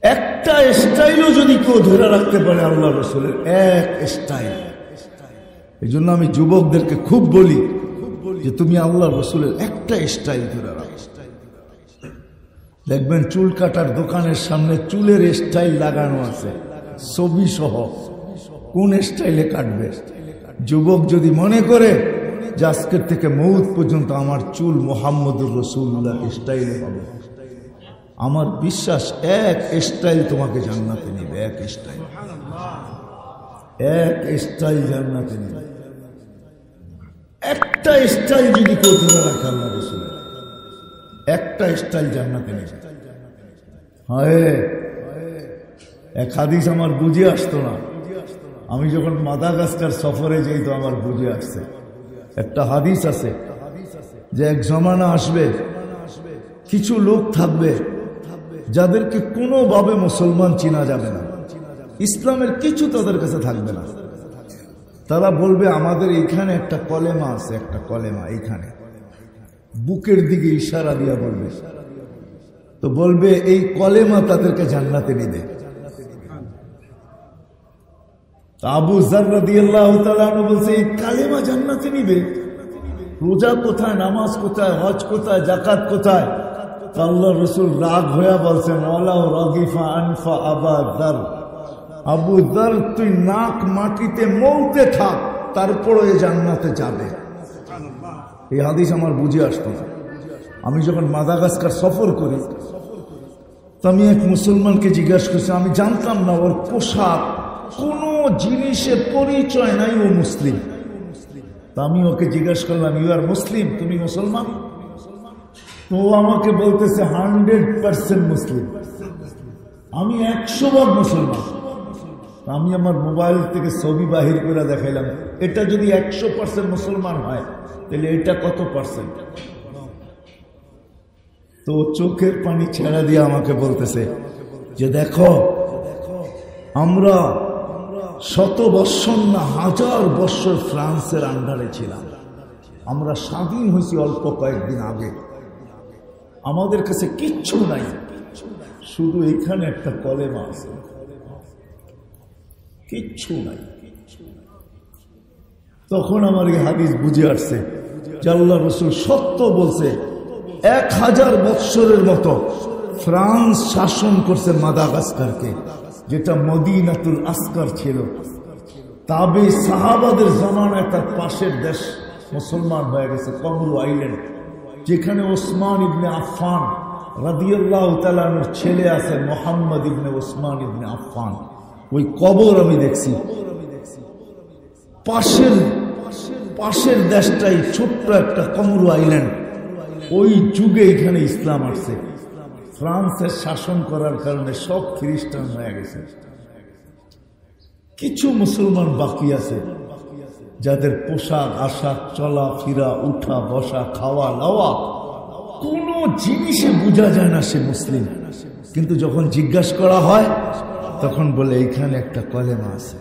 একটা স্টাইলও যদি কেউ ধরে রাখতে পারে আল্লাহ রাসূলের এক স্টাইল, এই জন্য আমি যুবকদেরকে খুব বলি যে তুমি আল্লাহ রাসূলের একটা স্টাইল ধরে রাখো। দেখবেন চুল কাটার দোকানের সামনে চুলের স্টাইল লাগানো আছে, ছবি সহ, কোন স্টাইলে কাটবে। যুবক যদি মনে করে যে আজকের থেকে মৌত পর্যন্ত আমার চুল মুহাম্মদুর রাসূলুল্লাহ স্টাইলে হবে, আমার বিশ্বাস এক স্টাইল তোমাকে জান্নাতে নেবে। এক স্টাইল জান্নাতে নেবে। একটা স্টাইল যদি কেউ ধরে রাখে আল্লাহ রাসূলের, একটা স্টাইল জান্নাতে নেবে। হ্যাঁ, এক হাদিস আমার বুঝে আসতো না। আমি যখন মাদাগাস্কার সফরে যাই তো আমার বুঝে আসছে। একটা হাদিস আছে যে এক জমানা আসবে, কিছু লোক থাকবে যাদেরকে কোনোভাবে মুসলমান চিনা যাবে না, ইসলামের কিছু তাদের কাছে থাকবে না। তারা বলবে আমাদের এইখানে একটা কলেমা আছে, একটা কলেমা এইখানে, বুকের দিকে ইশারা দিয়া বলবে, তো বলবে এই কলেমা তাদেরকে জান্নাতে নিবে। আবু যার রাদিয়াল্লাহু তাআলা আনহু বলছে এই কালেমা জান্নাতে নিবে? রোজা কোথায়, নামাজ কোথায়, হজ কোথায়, যাকাত কোথায়? আল্লাহ রাসূল রাগ হয়ে বলছেন ওয়ালাউ রাগিফা আনফা আবা যার, আবু যার তুই নাক মাটিতে মৌতে থাক, তারপরে এই জান্নাতে যাবে। এই হাদিস আমার বুঝে আসতো না। আমি যখন মাদাগাস্কার সফর করি তো আমি এক মুসলমানকে জিজ্ঞাসা করছি, আমি জানতাম না ওর পোশাক কোনো জিনিসে পরিচয় নাই ও মুসলিম। তা আমি ওকে জিজ্ঞাসা করলাম, ইউ আর মুসলিম, তুমি মুসলমান? তো আমাকে বলতেছে 100% মুসলিম। আমি 100% মুসলমান। আমি আমার মোবাইল থেকে ছবি বাহির করে দেখাইলাম, এটা যদি 100% মুসলমান হয় তাহলে এটা কত পার্সেন্ট? তো চোখের পানি ছেড়ে দিয়ে আমাকে বলতেছে যে দেখো, আমরা 100 বৎসর না 1000 বৎসর ফ্রান্সের আন্ডারে ছিলাম, আমরা স্বাধীন হয়েছি অল্প কয়েকদিন আগে, আমাদের কাছে কিচ্ছু নাই, শুধু এখানে একটা কলেমা আছে, কিচ্ছু নাই। তখন আমার এই হাদিস বুঝে আসছে যে আল্লাহ রাসূল সত্য বলছে, 1000 বৎসরের মতো ফ্রান্স শাসন করছে মাদাগাস্কারকে, যেটা মদিনাতুল আসকার ছিল। তাবে সাহাবাদের জামানায় তার পাশের দেশ মুসলমান হয়ে গেছে, কমরু আইল্যান্ড, যেখানে ওসমান ইবনে আফফান রাদিয়াল্লাহু তাআলা আনহুর ছেলে আছে মুহাম্মদ ইবনে ওসমান ইবনে আফফান। ওই কবর আমি দেখছি। পাশের দেশটাই ছোট্ট একটা কমরু আইল্যান্ড। ওই যুগে এখানে ইসলাম আসছে। ফ্রান্সের শাসন করার কারণে সব খ্রিস্টান হয়ে গেছে। কিছু মুসলমান বাকি আছে, যাদের পোশাক আশাক, চলা ফিরা, উঠা বসা, খাওয়া দাওয়া কোন জিনিসে বোঝা যায় না সে মুসলিম। কিন্তু যখন জিজ্ঞাসা করা হয় তখন বলে এইখানে একটা কলেমা আছে।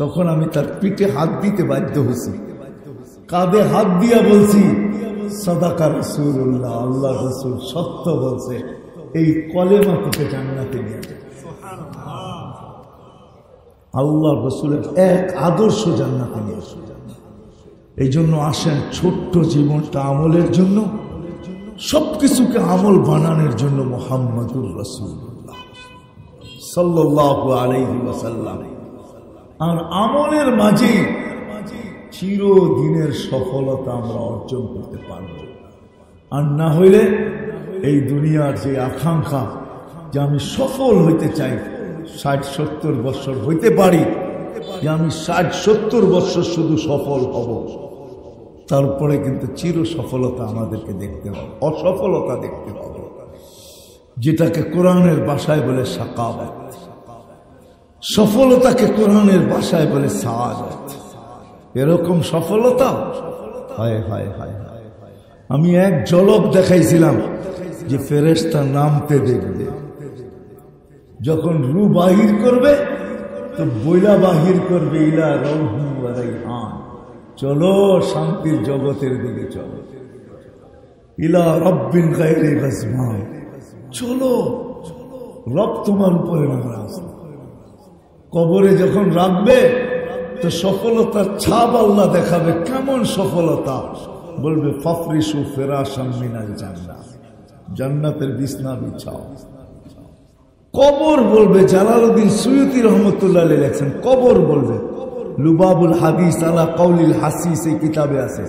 তখন আমি তার পিঠে হাত দিতে বাধ্য হয়েছি, কাঁধে হাত দিয়া বলছি, সাদাকা রাসূলুল্লাহ, আল্লাহ রাসূল সত্য বলছে, এই কলেমা তোকে জান্নাতে নিয়ে যাবে। আল্লাহ রাসূলের এক আদর্শ জান্নাতে নিয়ে আসবে। এই জন্য আসেন ছোট্ট জীবনটা আমলের জন্য, সবকিছুকে আমল বানানোর জন্য মুহাম্মদুর রাসূলুল্লাহ সাল্লাল্লাহু আলাইহি ওয়াসাল্লাম। আর আমলের মাঝে চিরদিনের সফলতা আমরা অর্জন করতে পারব। আর না হইলে এই দুনিয়ার যে আকাঙ্ক্ষা যে আমি সফল হইতে চাই, 60-70 বছর হইতে পারি যে আমি 60-70 বছর শুধু সফল হব, তারপরে কিন্তু চির সফলতা আমাদেরকে দেখতে হবে, অসফলতা দেখতে হবে, যেটাকে কোরআনের ভাষায় বলে সাকাওয়াত। সফলতাকে কোরআনের ভাষায় বলে সাআদাত। এরকম সফলতা হায় হায় হায় হায়। আমি এক ঝলক দেখাইছিলাম যে ফেরেশতা নামতে দেখবে, যখন রু বাহির করবে তো বইলা বাহির করবে ইলা রাউহি ওয়া রাইহান, চলো শান্তির জগতের দিকে চলো, ইলা রাব্বিন গায়রি গাজমান, চলো রব তোমার উপরে নারাজ। কবরে যখন রাখবে তো সফলতার ছাপ আল্লাহ দেখাবে। কেমন সফলতা? বলবে ফাফরিসু ফিরাশাম মিনাল জান্নাহ, জান্নাতের বিছনা বিছাও। কবর বলবে, জালালউদ্দিন সুয়ুতী রহমতুল্লাহ আলাইহি লেখেন, কবর বলবে, লুবাবুল হাদিস আলা কাউলিল হাসিস এই কিতাবে আছে।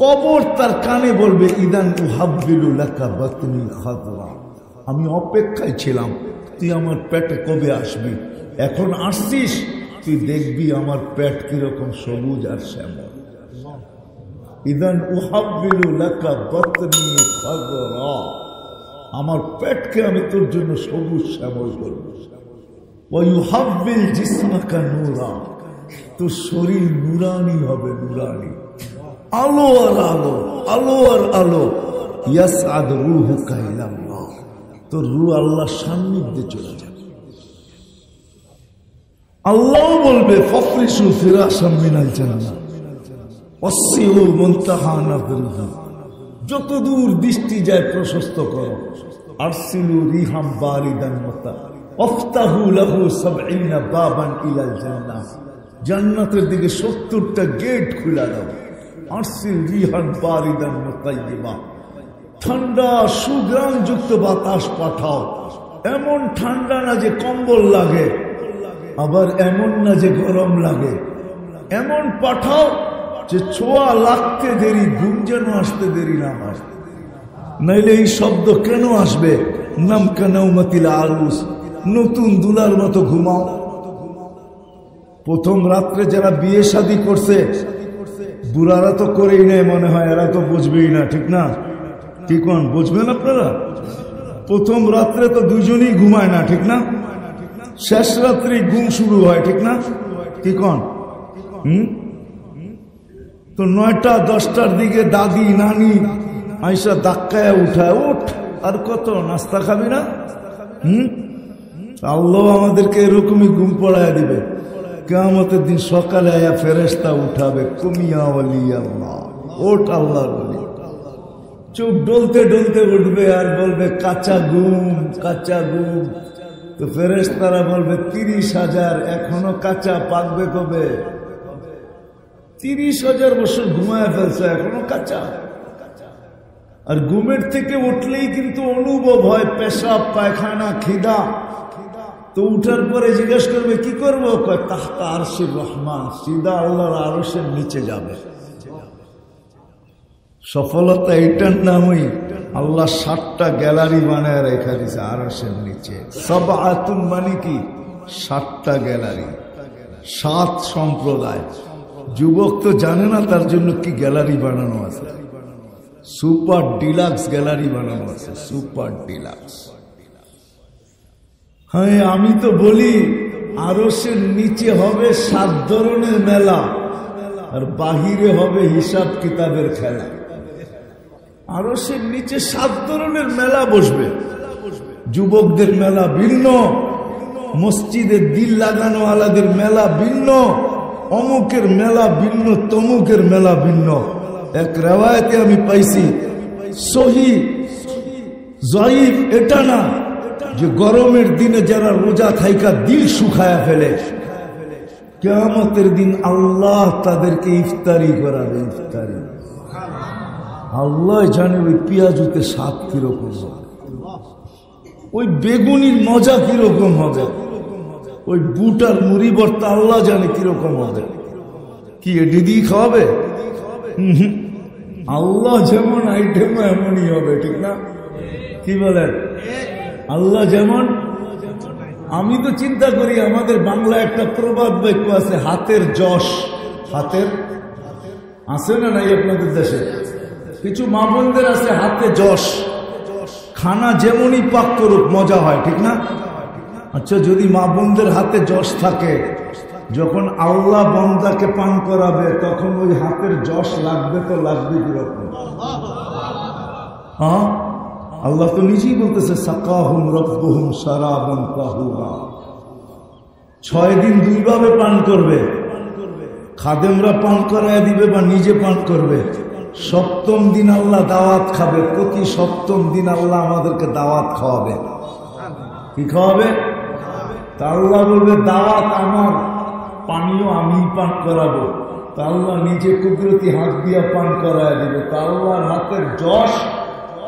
কবর তার কানে বলবে, ইদান উহাব্বিলু লাকা বাতনি খাদরা, আমি অপেক্ষায় ছিলাম তুই আমার পেটে কবে আসবি, এখন আসছিস, তুই দেখবি আমার পেট কিরকম সবুজ আর শ্যামল। ইদান উহাব্বিলু লাকা বাতনি খাদরা, আমার পেটকে আমি তোর জন্য সবুজ শ্যামল করব। ওয়া ইউহাব্বিল জিসমাকা নূরা, তোর শরীর নুরানি হবে, নুরানি, আলো আর আলো, আলো আর আলো। ইয়াসআদ রূহুকা ইলাল্লাহ, তোর রূহ আল্লাহর সান্নিধ্যে চলে যাবে। আল্লাহ বলবে ফাফরিসু ফিরাশাম মিনাল জান্নাহ ওয়াসিউ মুনতাহা নাযরিহি, যত দূর দৃষ্টি যায় প্রশস্ত করো। আরসিলু রিহাম বারিদান মাতা আফতাহু লাহু ৭০ বাবান ইলাল জান্নাহ, জান্নাতের দিকে ৭০টা গেট খুলে দাও। আরসিল রিহান বারিদান মুতাইয়্যিবা, ঠান্ডা সুগ্রাণযুক্ত বাতাস পাঠাও, এমন ঠান্ডা না যে কম্বল লাগে, আবার এমন না যে গরম লাগে, এমন পাঠাও যে ছোঁয়া লাগতে দেরি, ঘুম যেন আসতে দেরি না হয়। নাইলে এই শব্দ কেন আসবে? নাম কানাউমাতিল আরুস, নতুন দুলার মতো ঘুমাও। প্রথম রাত্রে যারা বিয়ে শাদী করছে, বুড়ারা তো করেই নেই মনে হয়, এরা তো বুঝবেই না, ঠিক না? কি কোন বুঝবেন আপনারা? প্রথম রাত্রে তো দুজনই ঘুমায় না, ঠিক না? শেষ রাত্রি ঘুম শুরু হয়, ঠিক না? কি কোন? তো ৯টা 10টার দিকে দাদি নানি আইসা ধাক্কায় উঠায়, উঠ আর কত নাস্তা খাবি না? আল্লাহ আমাদেরকে এরকমই ঘুম পড়ায় দিবে। কিয়ামতের দিন সকালে আয়া ফেরেশতা উঠাবে, কুমিয়া ওয়ালিয়াল্লাহ, ওঠ আল্লাহর ওলি। চোখ ডলতে ডলতে উঠবে আর বলবে কাঁচা ঘুম, কাঁচা ঘুম। তো ফেরেশতারা বলবে ৩০,০০০, এখনো কাঁচা, পাকবে কবে? ৩০,০০০ বছর ঘুমায় ফেলছে, এখনো কাঁচা। আর ঘুমের থেকে উঠলেই কিন্তু অনুভব হয় পেশাব পায়খানা খিদা। তো উঠার পরে জিজ্ঞেস করবে কি করবো, কয় তাহতা আরশির রহমান, সিধা আল্লাহর আরশের নিচে যাবে। সফলতা এটার নামই আল্লাহ 7টা গ্যালারি বানায় রেখা দিছে আরশের নিচে। সাবআতুন মানে কি 7টা গ্যালারি, 7 সম্প্রদায়। যুবক তো জানে না তার জন্য কি গ্যালারি বানানো আছে। সুপার ডিলাক্স গ্যালারি বানানো আছে, সুপার ডিলাক্স। হ্যাঁ, আমি তো বলি আরশের নিচে হবে 7 ধরনের মেলা, আর বাহিরে হবে হিসাব কিতাবের খেলা। আরশের নিচে 7 ধরনের মেলা বসবে। যুবকদের মেলা ভিন্ন, মসজিদের দিল লাগানো আলাদের মেলা ভিন্ন, অমুকের মেলা ভিন্ন, তমুকের মেলা ভিন্ন। এক রেওয়ায়েতে আমি পাইছি, সহি জয়ীফ এটা না যে গরমের দিনে যারা রোজা থাইকা দিল শুকায়া ফেলে, কিয়ামতের দিন আল্লাহ তাদেরকে ইফতারি করাবে। ইফতারি আল্লাহ জানে ওই পেঁয়াজুতে স্বাদ কিরকম হবে, ওই বেগুনির মজা কিরকম হবে, ওই বুটার মুড়ি ভর্তা আল্লাহ জানে কিরকম হবে। কি এটি দিয়ে খাওয়াবে? আল্লাহ যেমন আইটেম এমনই হবে, ঠিক না? কি বলেন? আল্লাহ যেমন। আমি তো চিন্তা করি আমাদের বাংলা একটা প্রবাদ বাক্য আছে, হাতের যশ। হাতের আছে না নাই আপনাদের দেশে? কিছু মা বোনদের আছে হাতে যশ। খানা যেমনই পাক করুক মজা হয়, ঠিক না? আচ্ছা, যদি মা বোনদের হাতে যশ থাকে, যখন আল্লাহ বন্দাকে পান করাবে তখন ওই হাতের যশ লাগবে তো লাগবে কিরকম? হ্যাঁ, আল্লাহ তো নিজেই বলতেছে সাকাহুম রব্বুহুম শারাবান তাহুরা। 6 দিন 2 ভাবে পান করবে, খাদেমরা পান করায় দিবে বা নিজে পান করবে। 7ম দিন আল্লাহ দাওয়াত খাবে, প্রতি 7ম দিন আল্লাহ আমাদেরকে দাওয়াত খাওয়াবে। কি খাওয়াবে? তা আল্লাহ বলবে দাওয়াত আমার, পানিও আমি পান করাবো। তা আল্লাহ নিজে কুদরতি হাত দিয়া পান করায় দিবে। তা আল্লাহর হাতের যশ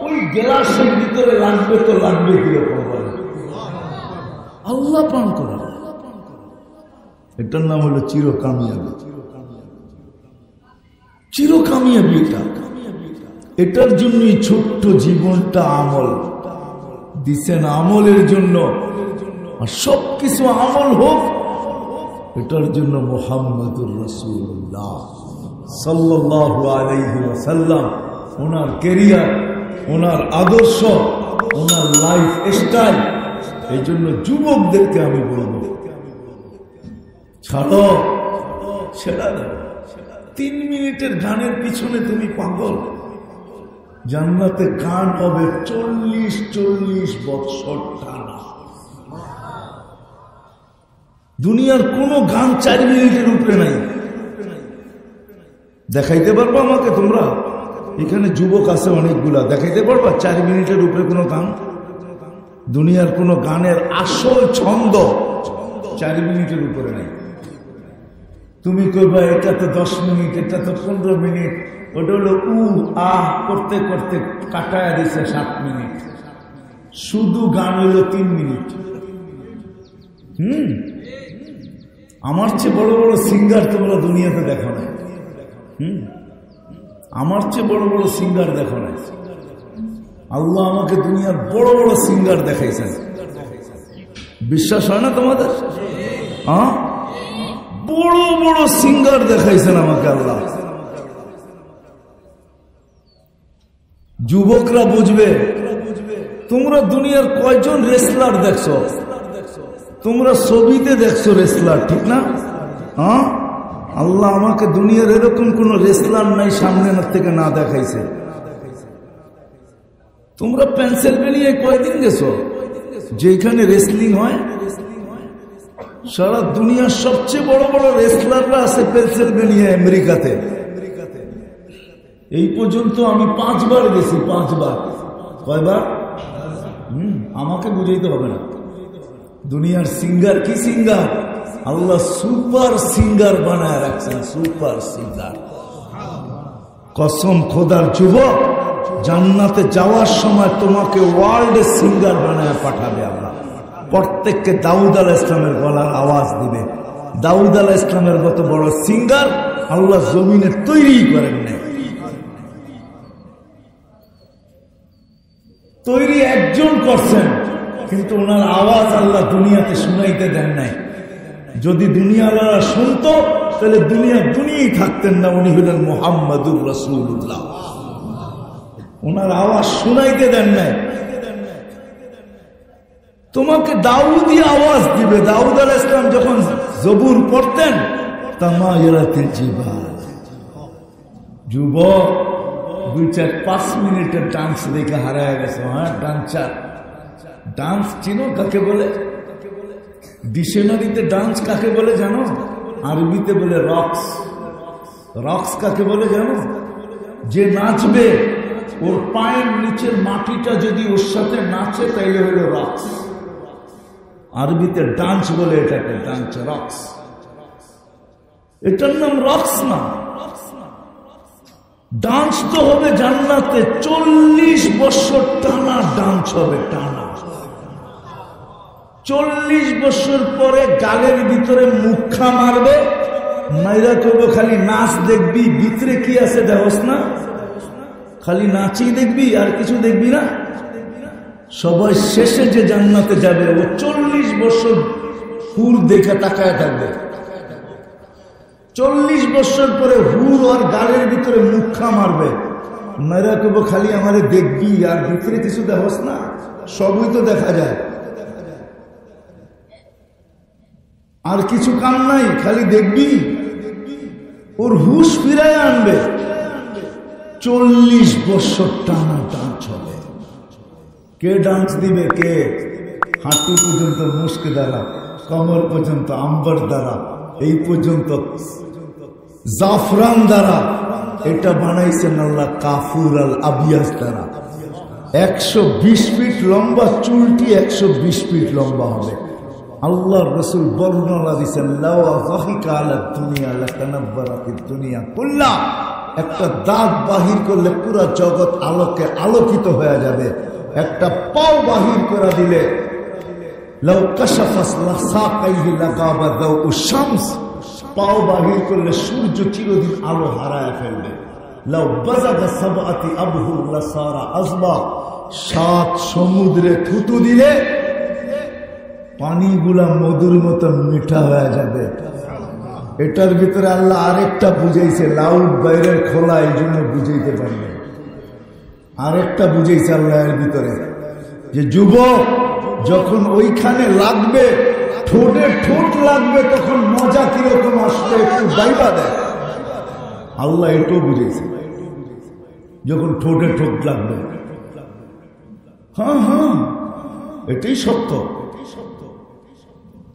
ওই গ্লাসের ভিতরে লাগবে তো লাগবে কিরকম বলে? আল্লাহ পান করাবে। এটার নাম হলো চিরকামিয়াবি। চিরকামিয়াবি এটা। এটার জন্যই ছোট্ট জীবনটা আমল দিছেন, আমলের জন্য। আর সবকিছু আমল হোক এটার জন্য মুহাম্মদুর রাসূলুল্লাহ সাল্লাল্লাহু আলাইহি ওয়াসাল্লাম, ওনার ক্যারিয়ার, ওনার আদর্শ, ওনার লাইফ স্টাইল। এই জন্য যুবকদেরকে আমি বলবো, ছাড়ো, ছেড়া দাও। 3 মিনিটের গানের পিছনে তুমি পাগল। জান্নাতে গান হবে 40 বছর টানা। দুনিয়ার কোন গান 4 মিনিটের উপরে নাই। দেখাইতে পারবো আমাকে তোমরা? এখানে যুবক আছে অনেকগুলা, দেখাইতে পারবা 4 মিনিটের উপরে কোনো গান? দুনিয়ার কোন গানের আসল ছন্দ 4 মিনিটের উপরে নাই। তুমি কইবা এটা তো 10 মিনিট, এটা তো 15 মিনিট, ওটা হলো আহ করতে করতে কাটায়া দিছে 7 মিনিট। শুধু গান হইল 3 মিনিট। আমার চেয়ে বড় বড় সিঙ্গার তোমরা দুনিয়াতে দেখো না। আমার চেয়ে বড় বড় সিঙ্গার দেখো না। আল্লাহ আমাকে দুনিয়ার বড় বড় সিঙ্গার দেখাইছেন। বিশ্বাস হয় না তোমাদের? হ্যাঁ, বড় বড় সিঙ্গার দেখাইছেন আমাকে আল্লাহ। যুবকরা বুঝবে। তোমরা দুনিয়ার কয়জন রেসলার দেখছো? তোমরা ছবিতে দেখছো রেসলার, ঠিক না? হ্যাঁ, আল্লাহ আমাকে দুনিয়ার এরকম কোন রেসলার নাই সামনে থেকে না দেখাইছে। তোমরা পেনসিলভেনিয়ায় কয়দিন গেছো যেখানে রেসলিং হয়? সারা দুনিয়ার সবচেয়ে বড় বড় রেসলাররা আছে পেনসিলভেনিয়া, আমেরিকাতে। এই পর্যন্ত আমি 5 বার গেছি, 5 বার। কয়বার? আমাকে বুঝাইতে হবে না। দুনিয়ার সিঙ্গার কি সিঙ্গার? আল্লাহ সুপার সিঙ্গার বানায় রাখছেন, সুপার সিঙ্গার। কসম খোদার যুবক, জান্নাতে যাওয়ার সময় তোমাকে ওয়ার্ল্ডের সিঙ্গার বানায় পাঠাবে আল্লাহ। প্রত্যেককে দাউদ আলাইহিস ইসলামের গলার আওয়াজ দিবে। দাউদ আলাইহিস ইসলামের মতো বড় সিঙ্গার আল্লাহ জমিনে তৈরি করেন নাই। তৈরি একজন করছেন, কিন্তু ওনার আওয়াজ আল্লাহ দুনিয়াতে শুনাইতে দেন নাই। যদি দুনিয়াওয়ালা শুনতো তাহলে দুনিয়ায় থাকতেন না। উনি হলেন মুহাম্মাদুর রাসূলুল্লাহ। ওনার আওয়াজ শুনাইতে দেন নাই। তোমাকে দাউদি আওয়াজ দিবে। দাউদ আলাইহিস সালাম যখন জবুর পড়তেন, তামায়ারাতিল জিবাল, যুবক 2-4-5 মিনিটের ডান্স দেখে হারায় গেছে। হ্যাঁ, ডান্সার। ডান্স চিনো কাকে বলে? ডিকশনারিতে ডান্স কাকে বলে জানো? আরবিতে বলে রক্স। রক্স কাকে বলে জানো? যে নাচবে, ওর পায়ের নিচের মাটিটা যদি ওর সাথে নাচে তাইলে হলো রক্স। আরবিতে ডান্স বলে এটাকে, ডান্স, রক্স। এটার নাম রক্স না। ডান্স তো হবে জান্নাতে 40 বছর টানা ডান্স হবে, টানা। 40 বছর পরে গালের ভিতরে মুখা মারবে, মাইরা করবো খালি নাচ দেখবি, ভিতরে কি আছে দেখোস না? খালি নাচই দেখবি, আর কিছু দেখবি না। সবাই শেষে যে জান্নাতে যাবে, ও 40 বছর হুর দেখে তাকায় থাকবে। 40 বছর পরে হুর আর গালের ভিতরে মুখা মারবে, মেয়েরা করবো খালি আমারে দেখবি, আর ভিতরে কিছু দেখোস না? সবই তো দেখা যায়, আর কিছু কাম নাই, খালি দেখবি। ওর হুশ ফিরায় আনবে। 40 বছর টানা ডান্স হবে। কে ডান্স দিবে? কে? হাঁটু পর্যন্ত মুস্ক দ্বারা, কমর পর্যন্ত আম্বর দ্বারা, এই পর্যন্ত জাফরান দ্বারা। এটা বানাইছেন আল্লাহ কাফুর আল আবিয়াস দ্বারা। 120 ফিট লম্বা চুলটি 120 ফিট লম্বা হবে। আল্লাহ রসুল বর্ণনা দিচ্ছেন, দুনিয়া কুল্লা, একটা দাঁত বাহির করলে পুরা জগৎ আলোকে আলোকিত হয়ে যাবে। একটা পাও বাহির করে দিলে পাও বাহির করলে সূর্য চিরদিন আলো হারায় ফেলবে। 7 সমুদ্রে থুতু দিলে পানিগুলা মধুর মতো মিঠা হয়ে যাবে। এটার ভিতরে আল্লাহ আরেকটা বুঝাইছে, লাউড বাইরের খোলা, এই জন্য বুঝাইতে পারবে। আরেকটা বুঝাইছে আল্লাহ এর ভিতরে, যে যুবক যখন ওইখানে লাগবে, ঠোঁটে ঠোঁট লাগবে, তখন মজা কিরকম আসবে একটু বাইবা দেয়। আল্লাহ এটাও বুঝাইছে, যখন ঠোঁটে ঠোঁট লাগবে। হ্যাঁ হ্যাঁ, এটাই সত্য।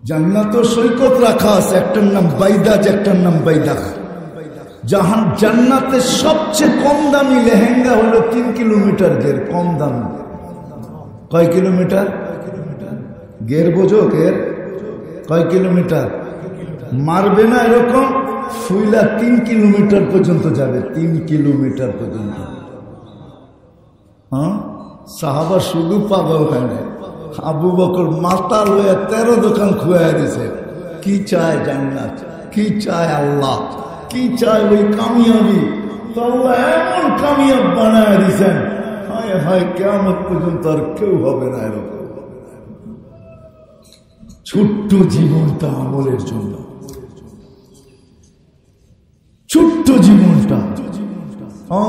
জান্নাত সৈকত রাখা আছে, একটার নাম বাইদাজ, একটার নাম বাইদাখ। জান্নাতের সবচেয়ে কম দামি লেহেঙ্গা হলো 3 কিলোমিটার গের, কম দামি। কয় কিলোমিটার গের? বোঝো গের কয় কিলোমিটার? মারবে না এরকম ফুইলা 3 কিলোমিটার পর্যন্ত যাবে, 3 কিলোমিটার পর্যন্ত। হ্যাঁ, সাহাবা শুধু পাগল হয় না। আবু বকর মাতাল হয়ে 13 দোকান খুয়াই দিছে। কি চায় জান্নাত, কি চায় আল্লাহ, কি চায় ওই কামিয়াবি। তো আল্লাহ এমন কামিয়াব বানায় দিছেন, হায় হায়, কিয়ামত পর্যন্ত আর কেউ হবে না এরকম। ছোট্ট জীবনটা আমলের জন্য, ছোট্ট জীবনটা।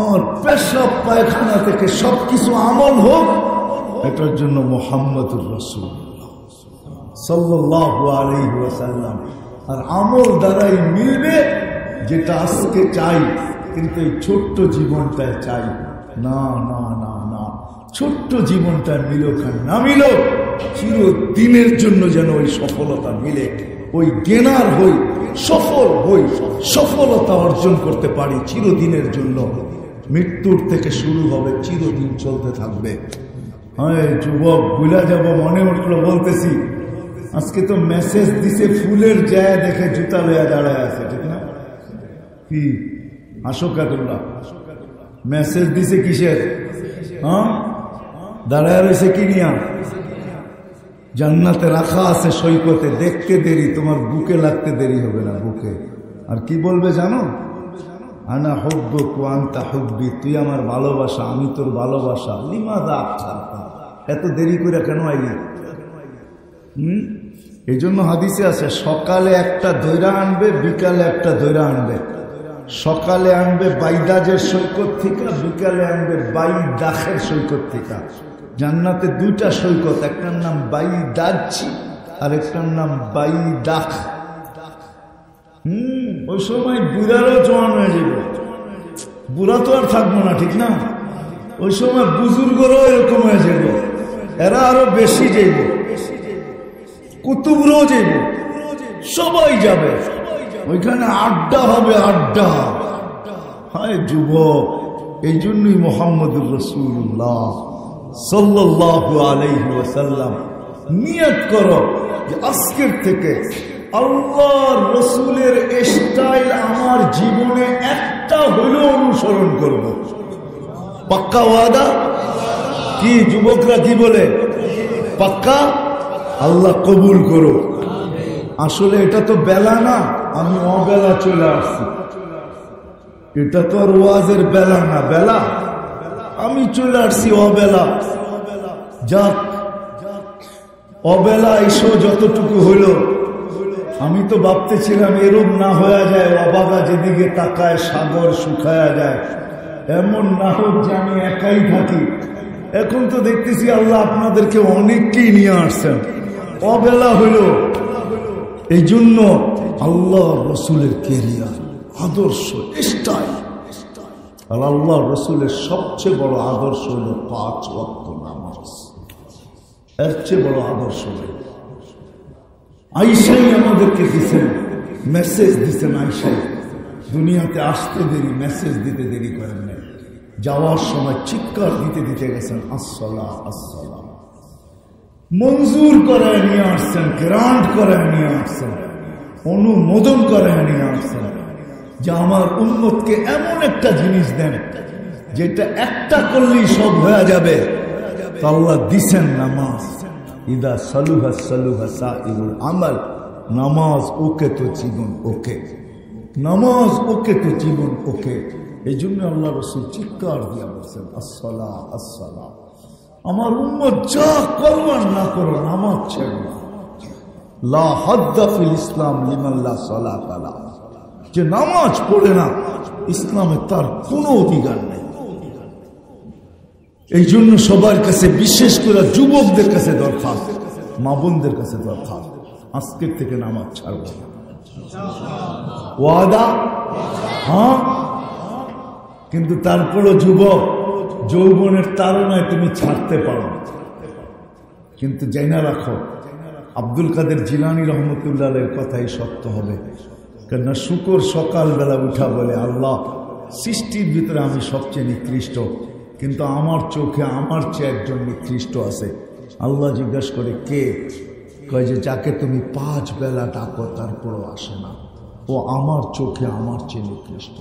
আর পেশাব পায়খানা থেকে সবকিছু আমল হোক, এটার জন্য মুহাম্মদুর রাসূলুল্লাহ সাল্লাল্লাহু আলাইহি ওয়াসাল্লাম। আর আমল দ্বারাই মিলবে যেটা আজকে চাই, কিন্তু এই ছোট্ট জীবনটায় চাই না। না না না, ছোট্ট জীবনটা মিলুক আর না মিলুক, চিরদিনের জন্য যেন ওই সফলতা মিলে, ওই গেনার হই, সফল হই, সফলতা অর্জন করতে পারি চিরদিনের জন্য। মৃত্যুর থেকে শুরু হবে, চিরদিন চলতে থাকবে। হ্যাঁ যুবক, ভুলা যাব, মনে উঠলো বলতেছি। আজকে তো মেসেজ দিছে ফুলের যায় দেখে জুতা লইয়া দাঁড়ায় আছে, ঠিক না? কি আশোকাতুল্লাহ মেসেজ দিছে কিসের? হ্যাঁ, দাঁড়ায় রয়েছে কি নিয়া? জান্নাতে রাখা আছে সৈকতে, দেখতে দেরি, তোমার বুকে লাগতে দেরি হবে না, বুকে। আর কি বলবে জানো? আনা হুব্বুক ওয়া আনতা হুব্বি, তুই আমার ভালোবাসা, আমি তোর ভালোবাসা। লিমাযা আখখারতা, এত দেরি করে কেন আইলি? এই জন্য হাদিসে আছে, সকালে একটা দৈরা আনবে, বিকালে একটা দৈরা আনবে। সকালে আনবে বাইদাজের সৈকত থেকে, বিকালে আনবে বাইদাখের সৈকত থেকে। জান্নাতে দুইটা সৈকত, একটার নাম বাইদাজ আর একটার নাম বাইদাখ। ওই সময় বুড়ারও জোয়ান হয়ে যাবে, বুড়া তো আর থাকবো না, ঠিক না? ওই সময় বুজুর্গরও এরকম হয়ে যাবে, এরা আরো বেশি যাইব, কুতুবরাও যাইব, সবাই যাবে ওইখানে, আড্ডা হবে, আড্ডা। হায় যুবক, এই জন্যই মুহাম্মদুর রাসূলুল্লাহ সাল্লাল্লাহু আলাইহি ওয়াসাল্লাম নিয়ত করো যে আজকের থেকে আল্লাহর রাসূলের স্টাইল আমার জীবনে একটা হইলেও অনুসরণ করব। পাক্কা ওয়াদা? কি যুবকরা কি বলে? পাক্কা? আল্লাহ কবুল করো। আসলে এটা তো বেলা না, আমি অবেলা চলে আসছি। এটা তো আর ওয়াজের বেলা না, বেলা আমি চলে আসছি অবেলা। যাক, অবেলা এসো যতটুকু হইল। আমি তো ভাবতেছিলাম এরূপ না হয়ে যায়, অবাগা যেদিকে তাকায় সাগর শুকায়া যায়, এমন না হোক যে আমি একাই থাকি। এখন তো দেখতেছি আল্লাহ আপনাদেরকে অনেককেই নিয়ে আসছেন, অবেলা হইল। এই জন্য আল্লাহ রসুলের কেরিয়ার, আদর্শ, স্টাইল। আর আল্লাহ রসুলের সবচেয়ে বড় আদর্শ হল 5 ওয়াক্ত নামাজ। এর চেয়ে বড় আদর্শ নেই। আয়েশাই আমাদেরকে দিচ্ছেন, মেসেজ দিচ্ছেন। আয়েশাই দুনিয়াতে আসতে দেরি, মেসেজ দিতে দেরি করেন নাই। যাওয়ার সময় চিৎকার দিতে দিতে গেছেন, আসসালাম আসসালাম। মঞ্জুর করায় নিয়ে আসছেন, গ্রান্ট করায় নিয়ে আসছেন, অনুমোদন করায় নিয়ে আসছেন যে আমার উম্মতকে এমন একটা জিনিস দেন যেটা একটা করলেই সব হয়ে যাবে। তো আল্লাহ দিছেন নামাজ। ইদা সালুহা সালুহা সাইরুল আমাল, নামাজ ওকে তো জীবন ওকে, নামাজ ওকে তো জীবন ওকে। এই জন্য আল্লাহ রসুল চিৎকার দিয়া বলছেন, আসসালাম আসসালাম। আমার উম্মত যা করবার না করো, নামাজ ছেড়ো না। লা হাদ্দা ফিল ইসলাম লিমান লা সালাত লা, যে নামাজ পড়ে না ইসলামে তার কোনো অধিকার নেই। এই জন্য সবার কাছে, বিশেষ করে যুবকদের কাছে দরখাস্ত, মা বোনদের কাছে দরখাস্ত, আজকের থেকে নামাজ ছাড়ব না। ওয়াদা? হ্যাঁ। কিন্তু তারপরও যুবক, যৌবনের তাড়নায় তুমি ছাড়তে পারো, কিন্তু জেনে রাখো আব্দুল কাদের জিলানী রহমতুল্লাহের কথাই সত্য হবে। কেননা শুকর সকালবেলা উঠা বলে, আল্লাহ সৃষ্টির ভিতরে আমি সবচেয়ে নিকৃষ্ট, কিন্তু আমার চোখে আমার চেয়ে একজন নিকৃষ্ট আছে। আল্লাহ জিজ্ঞাসা করে, কে? কয় যে যাকে তুমি 5 বেলা ডাকো তারপরও আসে না, ও আমার চোখে আমার চেয়ে নিকৃষ্ট।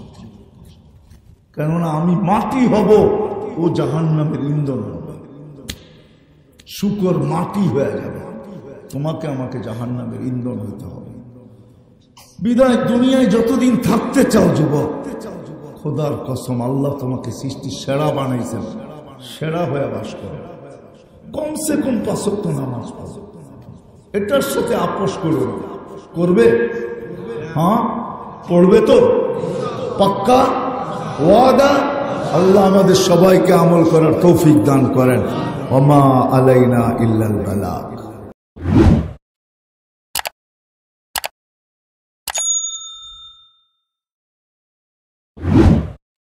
কেননা আমি মাটি হব, ও জাহান্নামের ইন্ধন হবে। শুকর মাটি হয়ে যাবে, তোমাকে আমাকে জাহান্নামের ইন্ধন হইতে হবে। বিদায় দুনিয়ায় যতদিন থাকতে চাও যুবক, খোদার কসম আল্লাহ তোমাকে সৃষ্টি সেরা বানাইছেন, সেরা হয়ে বাস করো। কমসে কম 5 ওয়াক্ত নামাজ পড়ো, এটার সাথে আপোষ করো। করবে? হ্যাঁ, পড়বে তো? পাক্কা ওয়াদা? আল্লাহ আমাদের সবাইকে আমল করার তৌফিক দান করেন। ওমা আলাইনা ইল্লাল বালাগ।